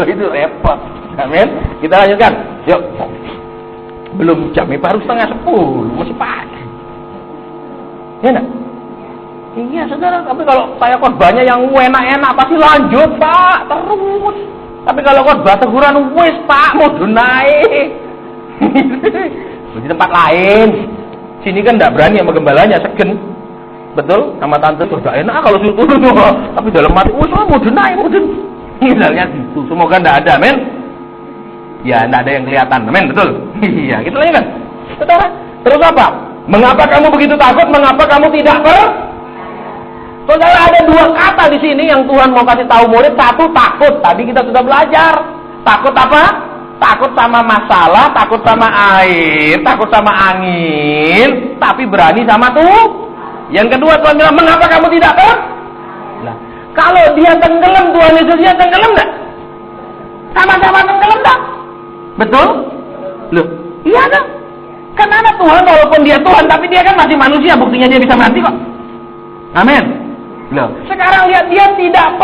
Itu repot. Amin. Kita lanjutkan. Yuk. Belum jam, baru 9:30, masih pagi. Ya enggak? Iya, saudara. Tapi kalau saya khotbahnya yang enak-enak pasti lanjut, Pak, terus. Tapi kalau khotbah teguran, wis Pak, mau naik. Di tempat lain. Sini kan tidak berani sama gembalanya, segen. Betul? Sama tante sudah enak kalau suruh turun. Tapi dalam hati, mau denai. Misalnya gitu. Semoga tidak ada, men. Ya, tidak ada yang kelihatan, men. Betul? Iya, gitu lagi kan. Saudara, terus apa? Mengapa kamu begitu takut? Mengapa kamu tidak Saudara, ada dua kata di sini yang Tuhan mau kasih tahu murid. Satu, takut. Tadi kita sudah belajar. Takut apa? Takut sama masalah, takut sama air, takut sama angin, tapi berani sama tuh. Yang kedua Tuhan bilang, mengapa kamu tidak Nah, kalau dia tenggelam, Tuhan Yesusnya tenggelam enggak? Sama-sama tenggelam enggak? Betul? Loh, iya kan? Karena Tuhan walaupun dia Tuhan, tapi dia kan masih manusia, buktinya dia bisa mati kok. Amin. Loh, sekarang lihat dia tidak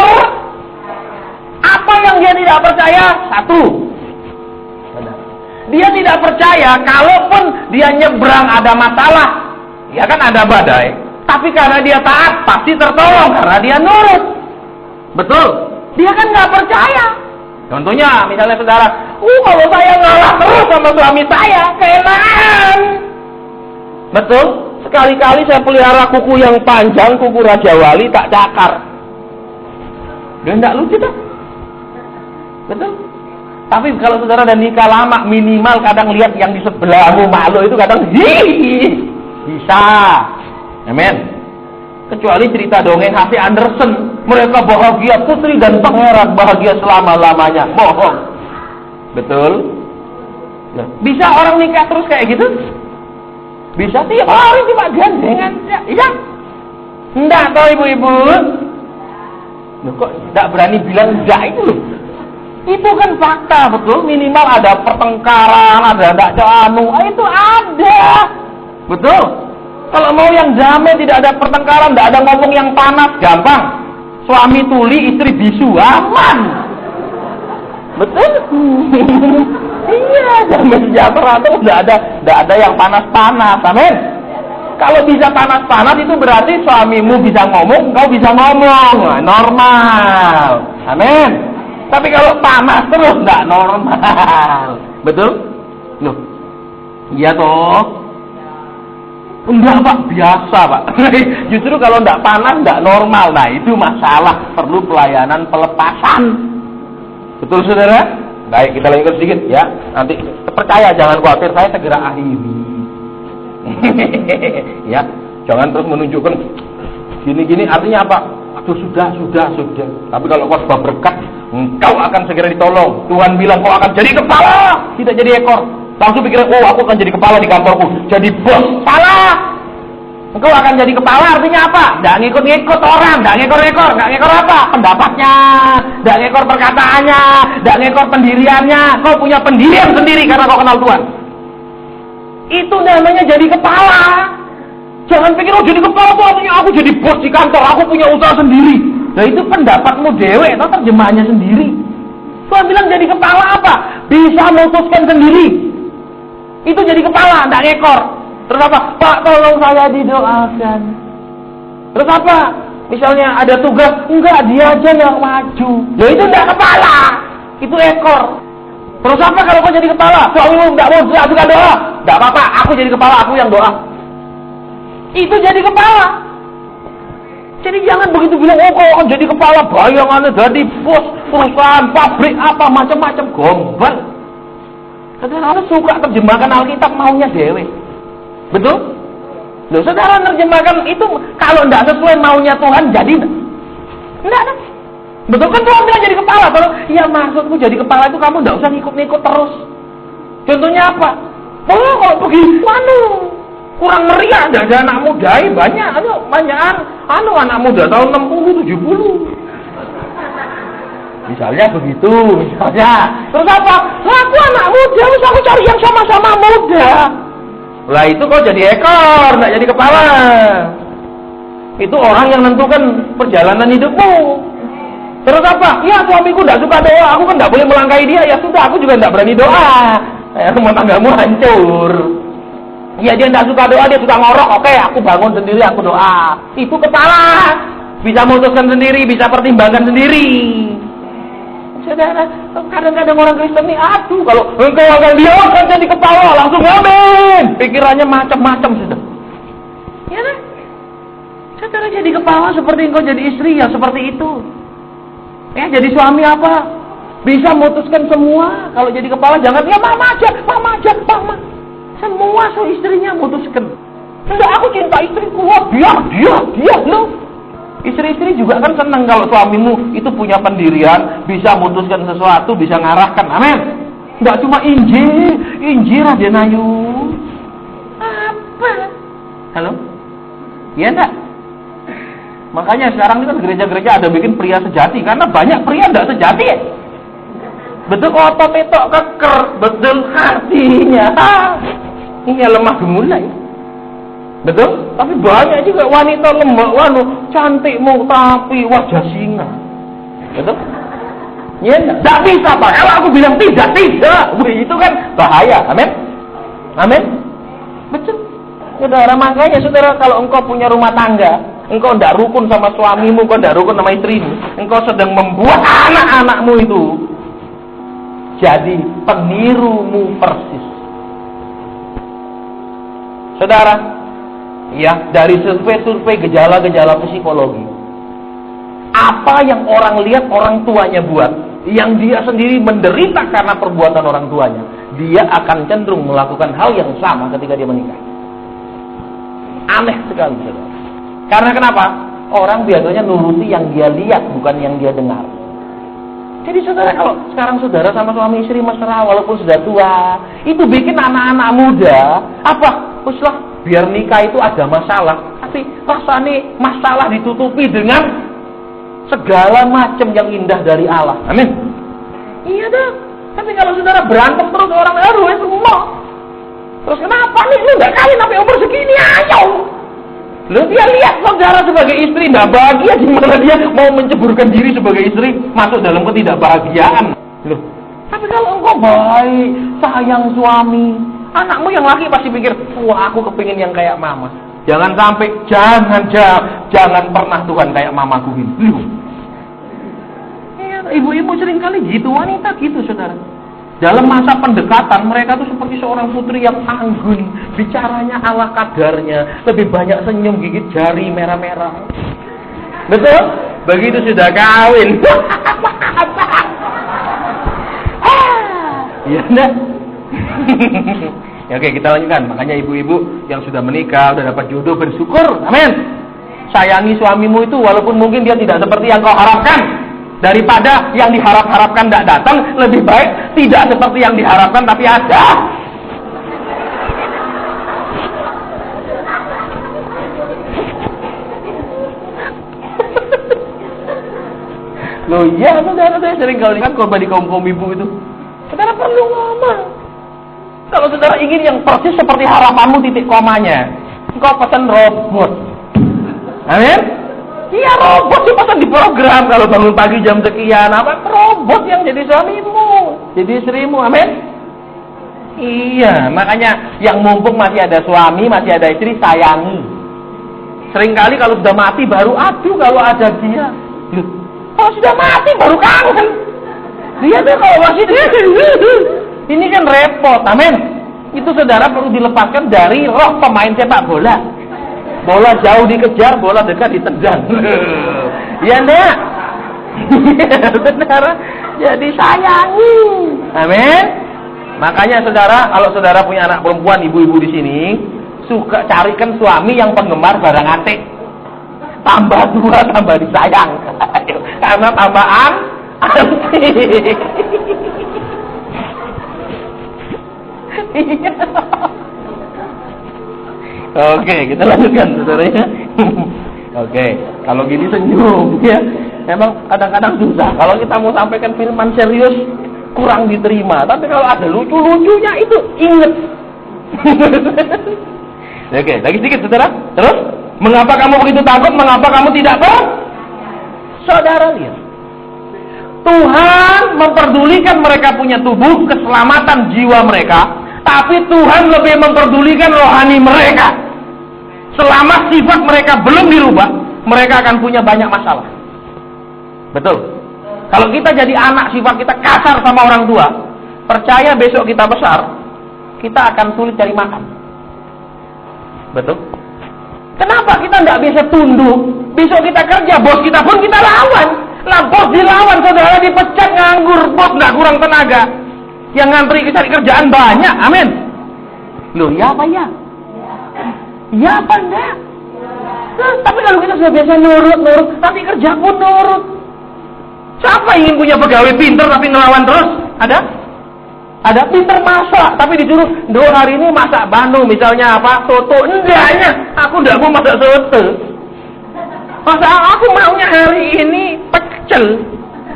apa yang dia tidak percaya? Satu, dia tidak percaya kalaupun dia nyebrang ada masalah, ya kan ada badai, tapi karena dia taat pasti tertolong karena dia nurut. Betul? Dia kan nggak percaya. Contohnya, misalnya saudara, kalau saya ngalah terus sama suami saya, keenakan. Betul? Sekali-kali saya pelihara kuku yang panjang, kuku Raja Wali tak cakar. Dia nggak lucu tuh. Betul? Tapi kalau saudara dan nikah lama, minimal kadang lihat yang di sebelahmu malu itu kadang bisa. Amin. Kecuali cerita dongeng H.C. Andersen, mereka bahagia, putri dan pangeran bahagia selama-lamanya. Bohong. Betul? Nah, bisa orang nikah terus kayak gitu? Bisa tiap hari cuma gandengan. Iya? Enggak toh ibu-ibu? Loh, kok enggak berani bilang enggak itu loh? Itu kan fakta, betul? Minimal ada pertengkaran, ada itu ada. Betul? Kalau mau yang damai, tidak ada pertengkaran, tidak ada ngomong yang panas, gampang. Suami tuli, istri bisu, aman. Betul? Iya, damai sejahtera itu tidak ada yang panas-panas, amin. Kalau bisa panas-panas itu berarti suamimu bisa ngomong, kau bisa ngomong, normal, amin. Tapi kalau panas terus nggak normal, betul? Loh, iya toh. Enggak Pak, biasa Pak. Justru kalau enggak panas, enggak normal. Nah itu masalah, perlu pelayanan pelepasan. Betul saudara? Baik, kita lanjutkan sedikit ya. Nanti percaya, jangan khawatir, saya segera akhiri. Ya, jangan terus menunjukkan gini-gini, artinya apa? Aduh sudah. Tapi kalau khotbah berkat, engkau akan segera ditolong. Tuhan bilang kau akan jadi kepala, tidak jadi ekor. Langsung pikiran, oh aku akan jadi kepala di kantorku, jadi bos. Salah. Engkau akan jadi kepala artinya apa? Nggak ngikut-ngikut orang, nggak ngekor apa? Pendapatnya, nggak ngekor perkataannya, nggak ngekor pendiriannya. Kau punya pendirian sendiri karena kau kenal Tuhan. Itu namanya jadi kepala. Jangan pikir, oh jadi kepala itu artinya aku jadi bos di kantor, aku punya usaha sendiri. Nah itu pendapatmu dewe, atau terjemahannya sendiri. Tuhan bilang jadi kepala apa? Bisa memutuskan sendiri. Itu jadi kepala, nggak ngekor. Terus apa? Pak, tolong saya didoakan. Terus apa? Misalnya ada tugas, enggak, dia aja yang maju. Ya itu nggak kepala, itu ekor. Terus apa kalau kau jadi kepala? Suamimu nggak mau suka doa? Nggak apa-apa, aku jadi kepala, aku yang doa. Itu jadi kepala. Jadi jangan begitu bilang, oh kau akan jadi kepala, bayangannya jadi bos, perusahaan, pabrik, apa, macam-macam, gombal. Kadang-kadang suka terjemahkan Alkitab maunya dewe. Betul? Loh, saudara terjemahkan itu kalau tidak sesuai maunya Tuhan jadi enggak. Betul kan Tuhan bilang jadi kepala. Kalau ya maksudku jadi kepala itu kamu tidak usah ngikut-ngikut terus. Contohnya apa? Oh kalau begitu kurang meriah, tidak ada anak muda banyak. Anak muda tahun 60, 70. Misalnya begitu, Terus apa? Aku anak muda, aku cari yang sama-sama muda. Lah itu kok jadi ekor, nggak jadi kepala. Itu orang yang menentukan perjalanan hidupmu. Terus apa? Ya suamiku nggak suka doa, aku kan nggak boleh melangkahi dia. Ya sudah, aku juga nggak berani doa. Rumah tanggamu hancur. Ya dia nggak suka doa, dia suka ngorok. Oke, aku bangun sendiri, aku doa. Itu kepala. Bisa memutuskan sendiri, bisa pertimbangkan sendiri. Saudara, kadang-kadang orang Kristen ini, aduh, kalau engkau akan dia akan jadi kepala, langsung amin. Pikirannya macam-macam sudah. Ya kan? Saudara jadi kepala seperti engkau jadi istri, ya seperti itu. Ya jadi suami apa? Bisa memutuskan semua. Kalau jadi kepala jangan ya mama aja. Semua istrinya memutuskan. Enggak, aku cinta istriku, dia loh. Istri-istri juga kan senang kalau suamimu itu punya pendirian, bisa memutuskan sesuatu, bisa ngarahkan. Amin. Enggak cuma injir aja nayu. Apa? Halo? Iya enggak? Makanya sekarang ini kan gereja-gereja ada bikin pria sejati, karena banyak pria enggak sejati ya. Betul otot petok keker, betul hatinya. Ini lemah gemulai. Betul? Tapi banyak juga wanita lemah, cantikmu tapi wajah singa. Betul? Ya, tidak bisa Pak. Kalau aku bilang tidak. Itu kan bahaya. Amin. Betul. Saudara, makanya saudara, kalau engkau punya rumah tangga, engkau tidak rukun sama suamimu, engkau tidak rukun sama istrimu, engkau sedang membuat anak-anakmu itu jadi penirumu persis. Saudara, ya, dari survei gejala-gejala psikologi, apa yang orang lihat orang tuanya buat, yang dia sendiri menderita karena perbuatan orang tuanya, dia akan cenderung melakukan hal yang sama ketika dia menikah. Aneh sekali, saudara. Karena kenapa? Orang biasanya nuruti yang dia lihat, bukan yang dia dengar. Jadi saudara, kalau sekarang saudara sama suami istri mesra walaupun sudah tua, itu bikin anak-anak muda apa? Uslah, biar nikah itu ada masalah, tapi rasanya masalah ditutupi dengan segala macam yang indah dari Allah. Amin. Iya dah. Tapi kalau saudara berantem terus orang semua. Terus kenapa nih lu nggak kawin sampai umur segini? Ayo. Lu dia lihat saudara sebagai istri nggak bahagia, gimana dia mau menceburkan diri sebagai istri masuk dalam ketidakbahagiaan. Loh. Tapi kalau engkau baik, sayang suami, anakmu yang laki pasti pikir, wah aku kepingin yang kayak mama. Jangan sampai, jangan pernah Tuhan kayak mamaku ini. Ibu-ibu sering kali gitu, wanita gitu saudara. Dalam masa pendekatan, mereka tuh seperti seorang putri yang anggun, bicaranya ala kadarnya, lebih banyak senyum, gigit jari merah-merah. Betul? Begitu sudah kawin. Iya enggak? Ya, oke, kita lanjutkan. Makanya ibu-ibu yang sudah menikah, sudah dapat jodoh, bersyukur. Amin. Sayangi suamimu itu walaupun mungkin dia tidak seperti yang kau harapkan. Daripada yang diharap-harapkan tidak datang, lebih baik tidak seperti yang diharapkan tapi ada. Loh iya, saudara, saya sering kali kan korban di kaum ibu itu. Saudara perlu ngomong. Kalau saudara ingin yang persis seperti harapanmu titik komanya, engkau pesan robot. Amin. Iya, robot sih pesan di program. Kalau bangun pagi jam sekian, apa robot yang jadi suamimu, jadi istrimu. Amin. Iya, makanya yang mumpung masih ada suami, masih ada istri, sayangi. Seringkali kalau sudah mati baru aduh kalau ada dia. Loh, kalau sudah mati baru kangen. Dia tuh kalau masih ini kan repot. Amin. Itu saudara perlu dilepaskan dari roh pemain sepak bola. Bola jauh dikejar, bola dekat ditendang. Ya enggak? Saudara, jadi sayangi. Amin. Makanya saudara, kalau saudara punya anak perempuan, ibu-ibu di sini, suka carikan suami yang penggemar barang antik. Tambah dua, tambah disayang. Karena tambahan antik. Oke, kita lanjutkan saudaranya. Oke, kalau gini senyum ya. Memang kadang-kadang susah. Kalau kita mau sampaikan firman serius kurang diterima. Tapi kalau ada lucu-lucunya itu inget. Oke, lagi sedikit saudara. Terus, mengapa kamu begitu takut? Mengapa kamu tidak tahu? Saudara lihat. Tuhan memperdulikan mereka punya tubuh, keselamatan jiwa mereka. Tapi Tuhan lebih memperdulikan rohani mereka. Selama sifat mereka belum dirubah, mereka akan punya banyak masalah. Betul. Kalau kita jadi anak, sifat kita kasar sama orang tua, percaya besok kita besar, kita akan sulit cari makan. Betul. Kenapa kita tidak bisa tunduk? Besok kita kerja, bos kita pun kita lawan. Lah bos dilawan, saudara dipecat nganggur, bos nggak kurang tenaga. Yang ngantri cari kerjaan banyak, amin. Loh, ya apa ya? Ya apa enggak? Nah, tapi kalau kita sudah biasa nurut, tapi kerja pun nurut. Siapa ingin punya pegawai pinter tapi ngelawan terus? Ada? Ada pinter masak, tapi disuruh, "Duh, hari ini masak Bandung, misalnya apa? Soto." Enggaknya, aku enggak mau masak soto. Masa aku maunya hari ini pecel.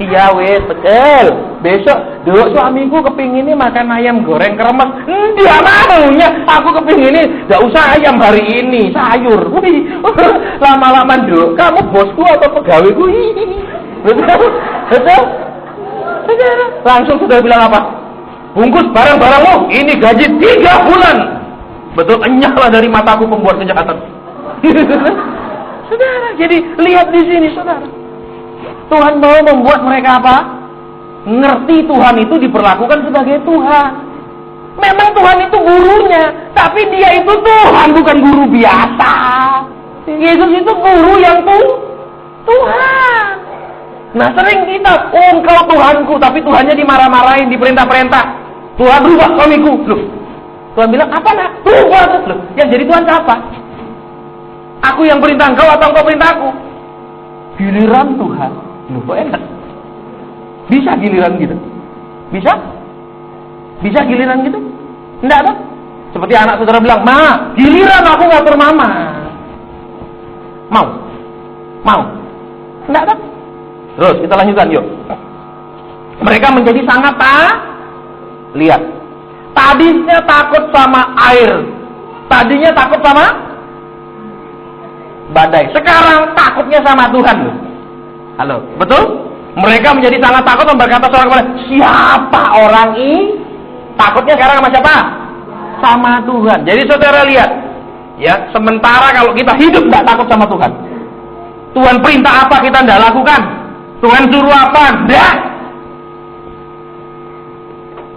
Iya wes, pecel. Besok, dulu suamiku kepinginnya makan ayam goreng kremes. Dia maunya, aku kepinginnya gak usah ayam hari ini, sayur. Wih, lama-lama dulu, kamu bosku atau pegawaiku? Betul? Betul? Langsung sudah bilang apa? Bungkus barang-barangmu, ini gaji 3 bulan. Betul, enyahlah dari mataku pembuat kejahatan. Saudara, jadi lihat di sini saudara. Tuhan mau membuat mereka apa? Ngerti Tuhan itu diperlakukan sebagai Tuhan. Memang Tuhan itu gurunya, tapi dia itu Tuhan, bukan guru biasa. Yesus itu guru yang Tuhan. Nah sering kita, oh engkau Tuhanku, tapi Tuhannya dimarah-marahin, diperintah-perintah. Tuhan rubah suamiku. Loh, Tuhan bilang, apa nak? Rubah. Loh, yang jadi Tuhan siapa? Aku yang perintah engkau atau engkau perintah aku? Giliran Tuhan. Loh, kok enak? Bisa giliran gitu? Bisa? Bisa giliran gitu? Enggak kan? Seperti anak saudara bilang, "Ma, giliran aku ngatur mama." Mau? Enggak kan? Terus kita lanjutkan yuk. Mereka menjadi sangat lihat. Tadinya takut sama air. Tadinya takut sama badai. Sekarang takutnya sama Tuhan loh. Halo, betul? Mereka menjadi sangat takut dan berkata seorang kepada, "Siapa orang ini?" Takutnya sekarang sama siapa? Sama Tuhan. Jadi saudara lihat, ya, sementara kalau kita hidup tidak takut sama Tuhan, Tuhan perintah apa kita tidak lakukan, Tuhan suruh apa, tidak.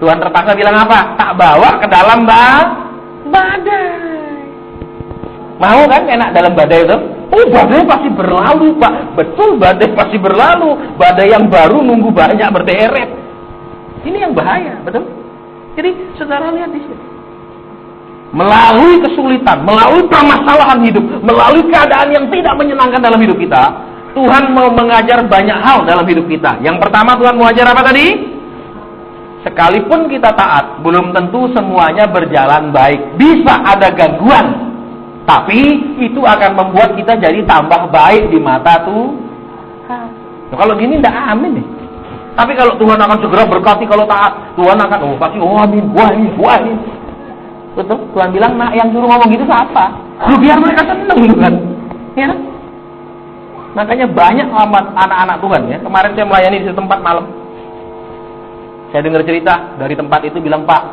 Tuhan terpaksa bilang apa? Tak bawa ke dalam badai. Mau kan enak dalam badai itu? Oh, badai pasti berlalu, Pak. Betul, badai pasti berlalu. Badai yang baru nunggu banyak berderet. Ini yang bahaya, betul? Jadi, saudara lihat di sini. Melalui kesulitan, melalui permasalahan hidup, melalui keadaan yang tidak menyenangkan dalam hidup kita, Tuhan mau mengajar banyak hal dalam hidup kita. Yang pertama, Tuhan mau ajar apa tadi? Sekalipun kita taat, belum tentu semuanya berjalan baik. Bisa ada gangguan. Tapi itu akan membuat kita jadi tambah baik di mata Tuhan. Kalau gini tidak amin nih. Tapi kalau Tuhan akan segera berkati kalau taat, Tuhan akan pasti amin, wah amin. Betul? Tuhan bilang, nah yang suruh ngomong gitu siapa? Biar mereka seneng kan? Ya? Makanya banyak anak-anak Tuhan ya. Kemarin saya melayani di tempat malam. Saya dengar cerita dari tempat itu bilang, Pak,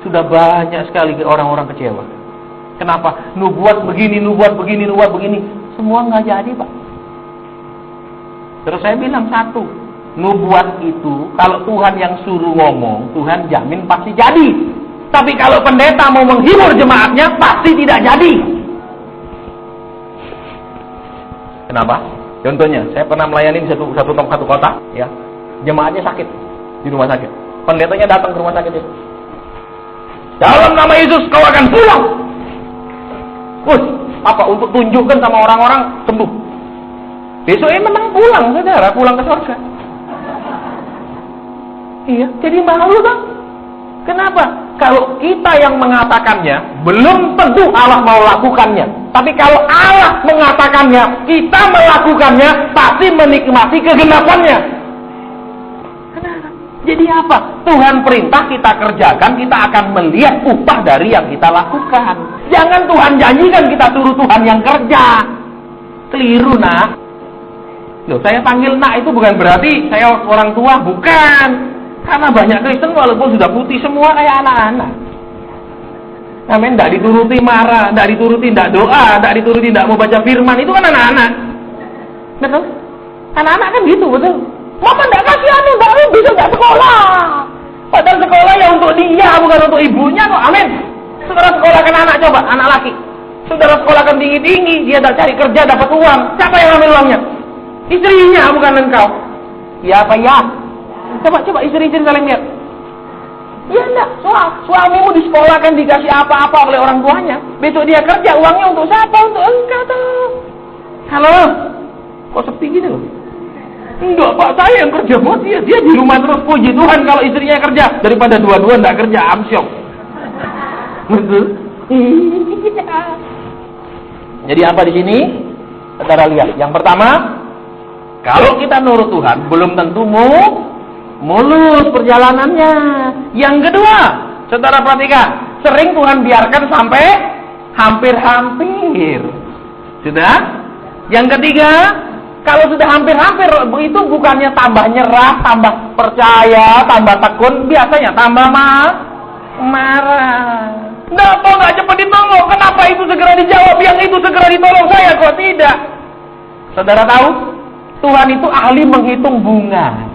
sudah banyak sekali orang-orang kecewa. Kenapa? Nubuat begini. Semua nggak jadi, Pak. Terus saya bilang satu, nubuat itu kalau Tuhan yang suruh ngomong, Tuhan jamin pasti jadi. Tapi kalau pendeta mau menghibur jemaatnya, pasti tidak jadi. Kenapa? Contohnya, saya pernah melayani di satu kota, ya, jemaatnya sakit di rumah sakit. Pendetanya datang ke rumah sakit itu. Dalam nama Yesus kau akan pulang. Apa untuk tunjukkan sama orang-orang sembuh. Besoknya memang pulang, saudara, pulang ke surga. Iya, jadi malu kan? Kenapa? Kalau kita yang mengatakannya, belum tentu Allah mau lakukannya. Tapi kalau Allah mengatakannya, kita melakukannya, pasti menikmati kegenapannya. Kenapa? Jadi apa? Tuhan perintah kita kerjakan, kita akan melihat upah dari yang kita lakukan. Jangan Tuhan janjikan kita suruh Tuhan yang kerja. Keliru, nak. Loh, saya panggil nak itu bukan berarti saya orang tua, bukan. Karena banyak Kristen walaupun sudah putih semua kayak anak-anak. Amin, tidak dituruti marah, tidak dituruti tidak doa, tidak dituruti tidak mau baca firman, itu kan anak-anak. Betul? Anak-anak kan gitu, betul? Mama tidak kasih tidak bisa tidak sekolah. Padahal sekolah ya untuk dia, bukan untuk ibunya kok. Amin. Saudara sekolahkan anak, coba, anak laki. Saudara sekolahkan tinggi-tinggi, dia tak cari kerja, dapat uang. Siapa yang ambil uangnya? Istrinya, bukan engkau. Ya apa ya? Coba istri-istri saling lihat. Ya enggak, suamimu disekolahkan, dikasih apa-apa oleh orang tuanya. Besok dia kerja, uangnya untuk siapa? Untuk engkau tuh. Halo? Kok sepi gini loh? Enggak, Pak, saya yang kerja buat dia. Dia di rumah terus, puji Tuhan kalau istrinya kerja. Daripada dua-dua enggak kerja, amsyok. Betul? Jadi apa di sini? Saudara lihat. Yang pertama, kalau kita nurut Tuhan, belum tentu mulus perjalanannya. Yang kedua, saudara perhatikan, sering Tuhan biarkan sampai hampir-hampir. Sudah? Yang ketiga, kalau sudah hampir-hampir, itu bukannya tambah nyerah, tambah percaya, tambah tekun, biasanya tambah marah. Kenapa nggak cepat ditolong? Kenapa itu segera dijawab? Yang itu segera ditolong, saya kok tidak? Saudara tahu, Tuhan itu ahli menghitung bunga.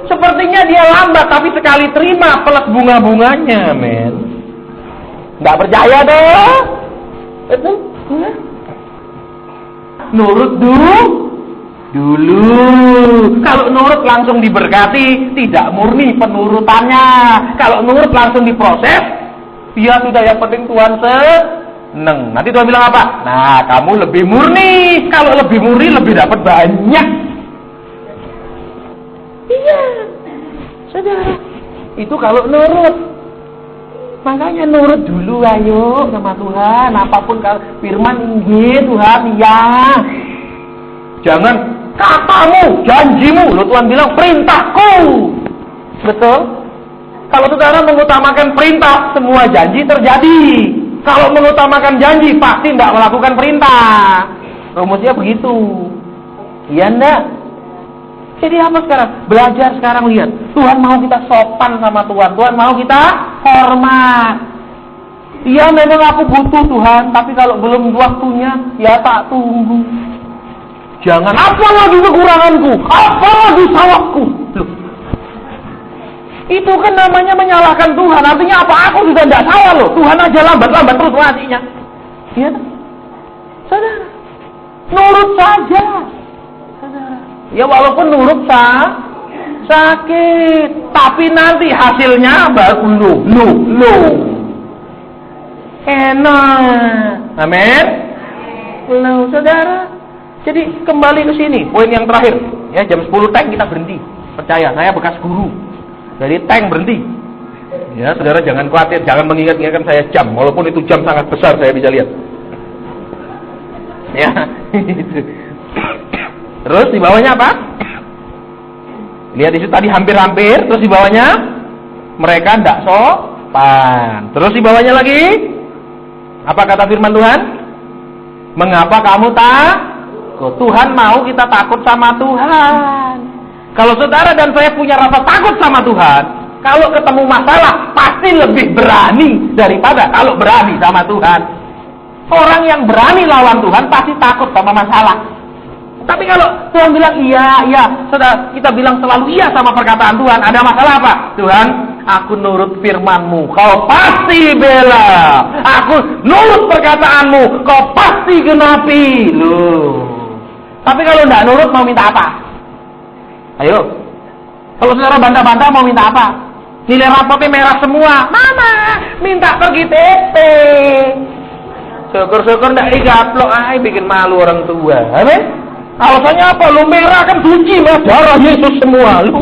Sepertinya dia lambat, tapi sekali terima plus bunga-bunganya, men. Nggak percaya deh. Itu, ya. Nurut dulu. Kalau nurut langsung diberkati, tidak murni penurutannya. Kalau nurut langsung diproses, dia sudah yang penting Tuhan seneng. Nanti Tuhan bilang apa? Nah, kamu lebih murni. Kalau lebih murni, lebih dapat banyak. Iya, saudara. Itu kalau nurut. Makanya nurut dulu, ayo sama Tuhan. Apapun kalau firman inggih Tuhan, ya. Jangan katamu, janjimu. Loh, Tuhan bilang perintahku. Betul? Kalau saudara mengutamakan perintah, semua janji terjadi. Kalau mengutamakan janji, pasti tidak melakukan perintah. Rumusnya begitu. Iya enggak? Jadi apa sekarang? Belajar sekarang, lihat. Tuhan mau kita sopan sama Tuhan. Tuhan mau kita hormat. Iya memang aku butuh Tuhan, tapi kalau belum waktunya, ya tak tunggu. Jangan apa lagi kekuranganku, apa lagi salahku. Loh. Itu kan namanya menyalahkan Tuhan. Artinya apa? Aku sudah tidak salah loh. Tuhan aja lambat-lambat terus ngasihnya. Iya, saudara. Nurut saja, saudara. Ya walaupun nurut sakit, tapi nanti hasilnya baru no. Enak. Amin. Loh, saudara. Jadi kembali ke sini, poin yang terakhir. Ya, jam 10 tank kita berhenti. Percaya, saya bekas guru. Jadi tank berhenti. Ya, saudara jangan khawatir, jangan mengingat-ingatkan saya jam, walaupun itu jam sangat besar saya bisa lihat. Ya, itu. Terus di bawahnya apa? Lihat di situ tadi hampir-hampir, terus di bawahnya mereka tidak sopan. Terus di bawahnya lagi, apa kata firman Tuhan? Mengapa kamu takut? Tuhan mau kita takut sama Tuhan. Kalau saudara dan saya punya rasa takut sama Tuhan, kalau ketemu masalah pasti lebih berani daripada kalau berani sama Tuhan. Orang yang berani lawan Tuhan pasti takut sama masalah. Tapi kalau Tuhan bilang iya, saudara, kita bilang selalu iya sama perkataan Tuhan. Ada masalah apa? Tuhan, aku nurut firman-Mu, kau pasti bela. Aku nurut perkataanmu, kau pasti genapi. Loh. Tapi kalau tidak nurut mau minta apa? Ayo. Kalau saudara bantah-bantah mau minta apa? Nilai rapotnya merah semua. Mama, minta pergi TP. Syukur-syukur tidak digaplok. Bikin malu orang tua. Amin. Alasannya apa? Lu merah kan suci, mas. Darah Yesus semua. Lu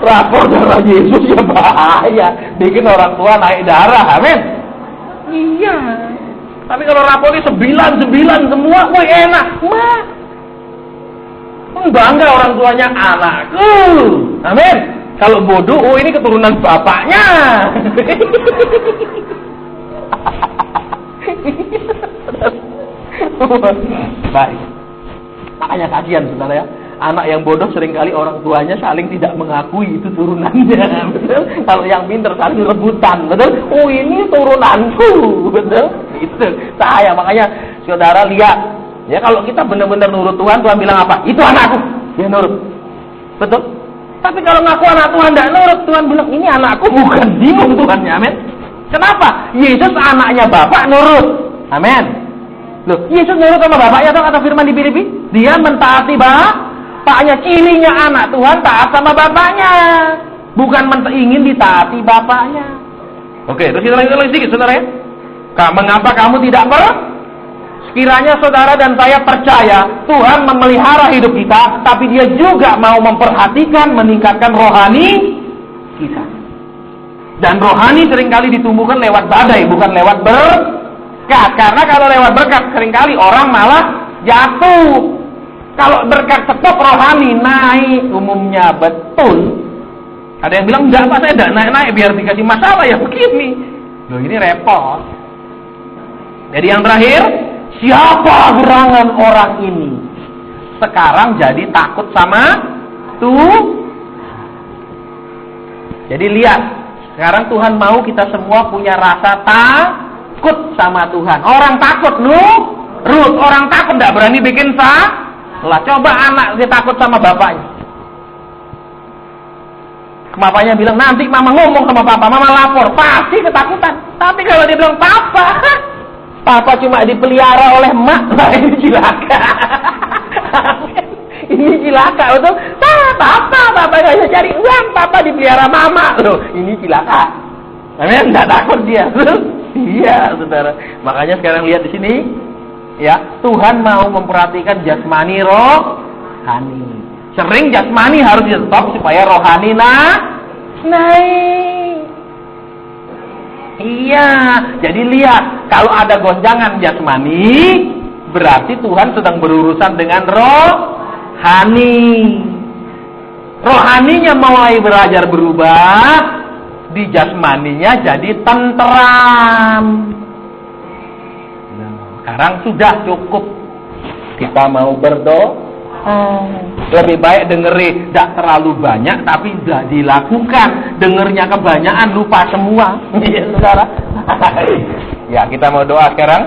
rapor darah Yesus ya bahaya. Bikin orang tua naik darah. Amin. Iya. Tapi kalau rapornya 9 semua, wih enak. Wah. Bangga orang tuanya anakku. Amin. Kalau bodoh, oh ini keturunan bapaknya. Baik. Makanya kasihan saudara ya. Anak yang bodoh seringkali orang tuanya saling tidak mengakui itu turunannya. Betul? Kalau yang pintar saling rebutan. Betul? Oh ini turunanku. Betul? Itu saya. Makanya saudara lihat. Ya kalau kita benar-benar nurut Tuhan, Tuhan bilang apa? Itu anakku. Dia nurut. Betul? Tapi kalau ngaku anak Tuhan tidak nurut, Tuhan bilang ini anakku, bukan bingung Tuhannya. Amin. Kenapa? Yesus anaknya Bapak nurut. Amin. Loh, Yesus nurut sama Bapaknya atau kata firman di Filipi? Dia mentaati Bapaknya. Cirinya anak Tuhan taat sama Bapaknya. Bukan ingin ditaati Bapaknya. Oke, terus kita lanjut lagi sedikit, saudara ya. Mengapa kamu tidak Sekiranya saudara dan saya percaya Tuhan memelihara hidup kita, tapi Dia juga mau memperhatikan, meningkatkan rohani kita. Dan rohani seringkali ditumbuhkan lewat badai, bukan lewat berkat. Karena kalau lewat berkat seringkali orang malah jatuh. Kalau berkat stop, rohani naik umumnya. Betul. Ada yang bilang enggak Pak, saya tidak naik-naik biar dikasih masalah ya begini. Loh ini repot. Jadi yang terakhir, siapa gerangan orang ini? Sekarang jadi takut sama Tuhan. Jadi lihat, sekarang Tuhan mau kita semua punya rasa takut sama Tuhan. Orang takut, nurut. Orang takut tidak berani bikin salah. Coba anak dia takut sama bapaknya. Bapaknya bilang, nanti mama ngomong sama papa, mama lapor. Pasti ketakutan. Tapi kalau dia bilang, Papa cuma dipelihara oleh emak, nah ini cilaka. Ini cilaka, betul? Papa gak bisa cari uang, Papa dipelihara mama. Loh, ini cilaka. Amin, nggak takut dia. Iya, saudara. Makanya sekarang lihat di sini, ya Tuhan mau memperhatikan jasmani, rohani. Sering jasmani harus di-stop supaya rohani naik. Iya, jadi lihat, kalau ada gonjangan jasmani, berarti Tuhan sedang berurusan dengan rohani. Rohaninya mulai belajar berubah, di jasmaninya jadi tenteram. Nah, sekarang sudah cukup. Kita mau berdoa. Lebih baik dengeri tidak terlalu banyak tapi tidak dilakukan. Dengernya kebanyakan lupa semua. Iya saudara. Ya kita mau doa sekarang.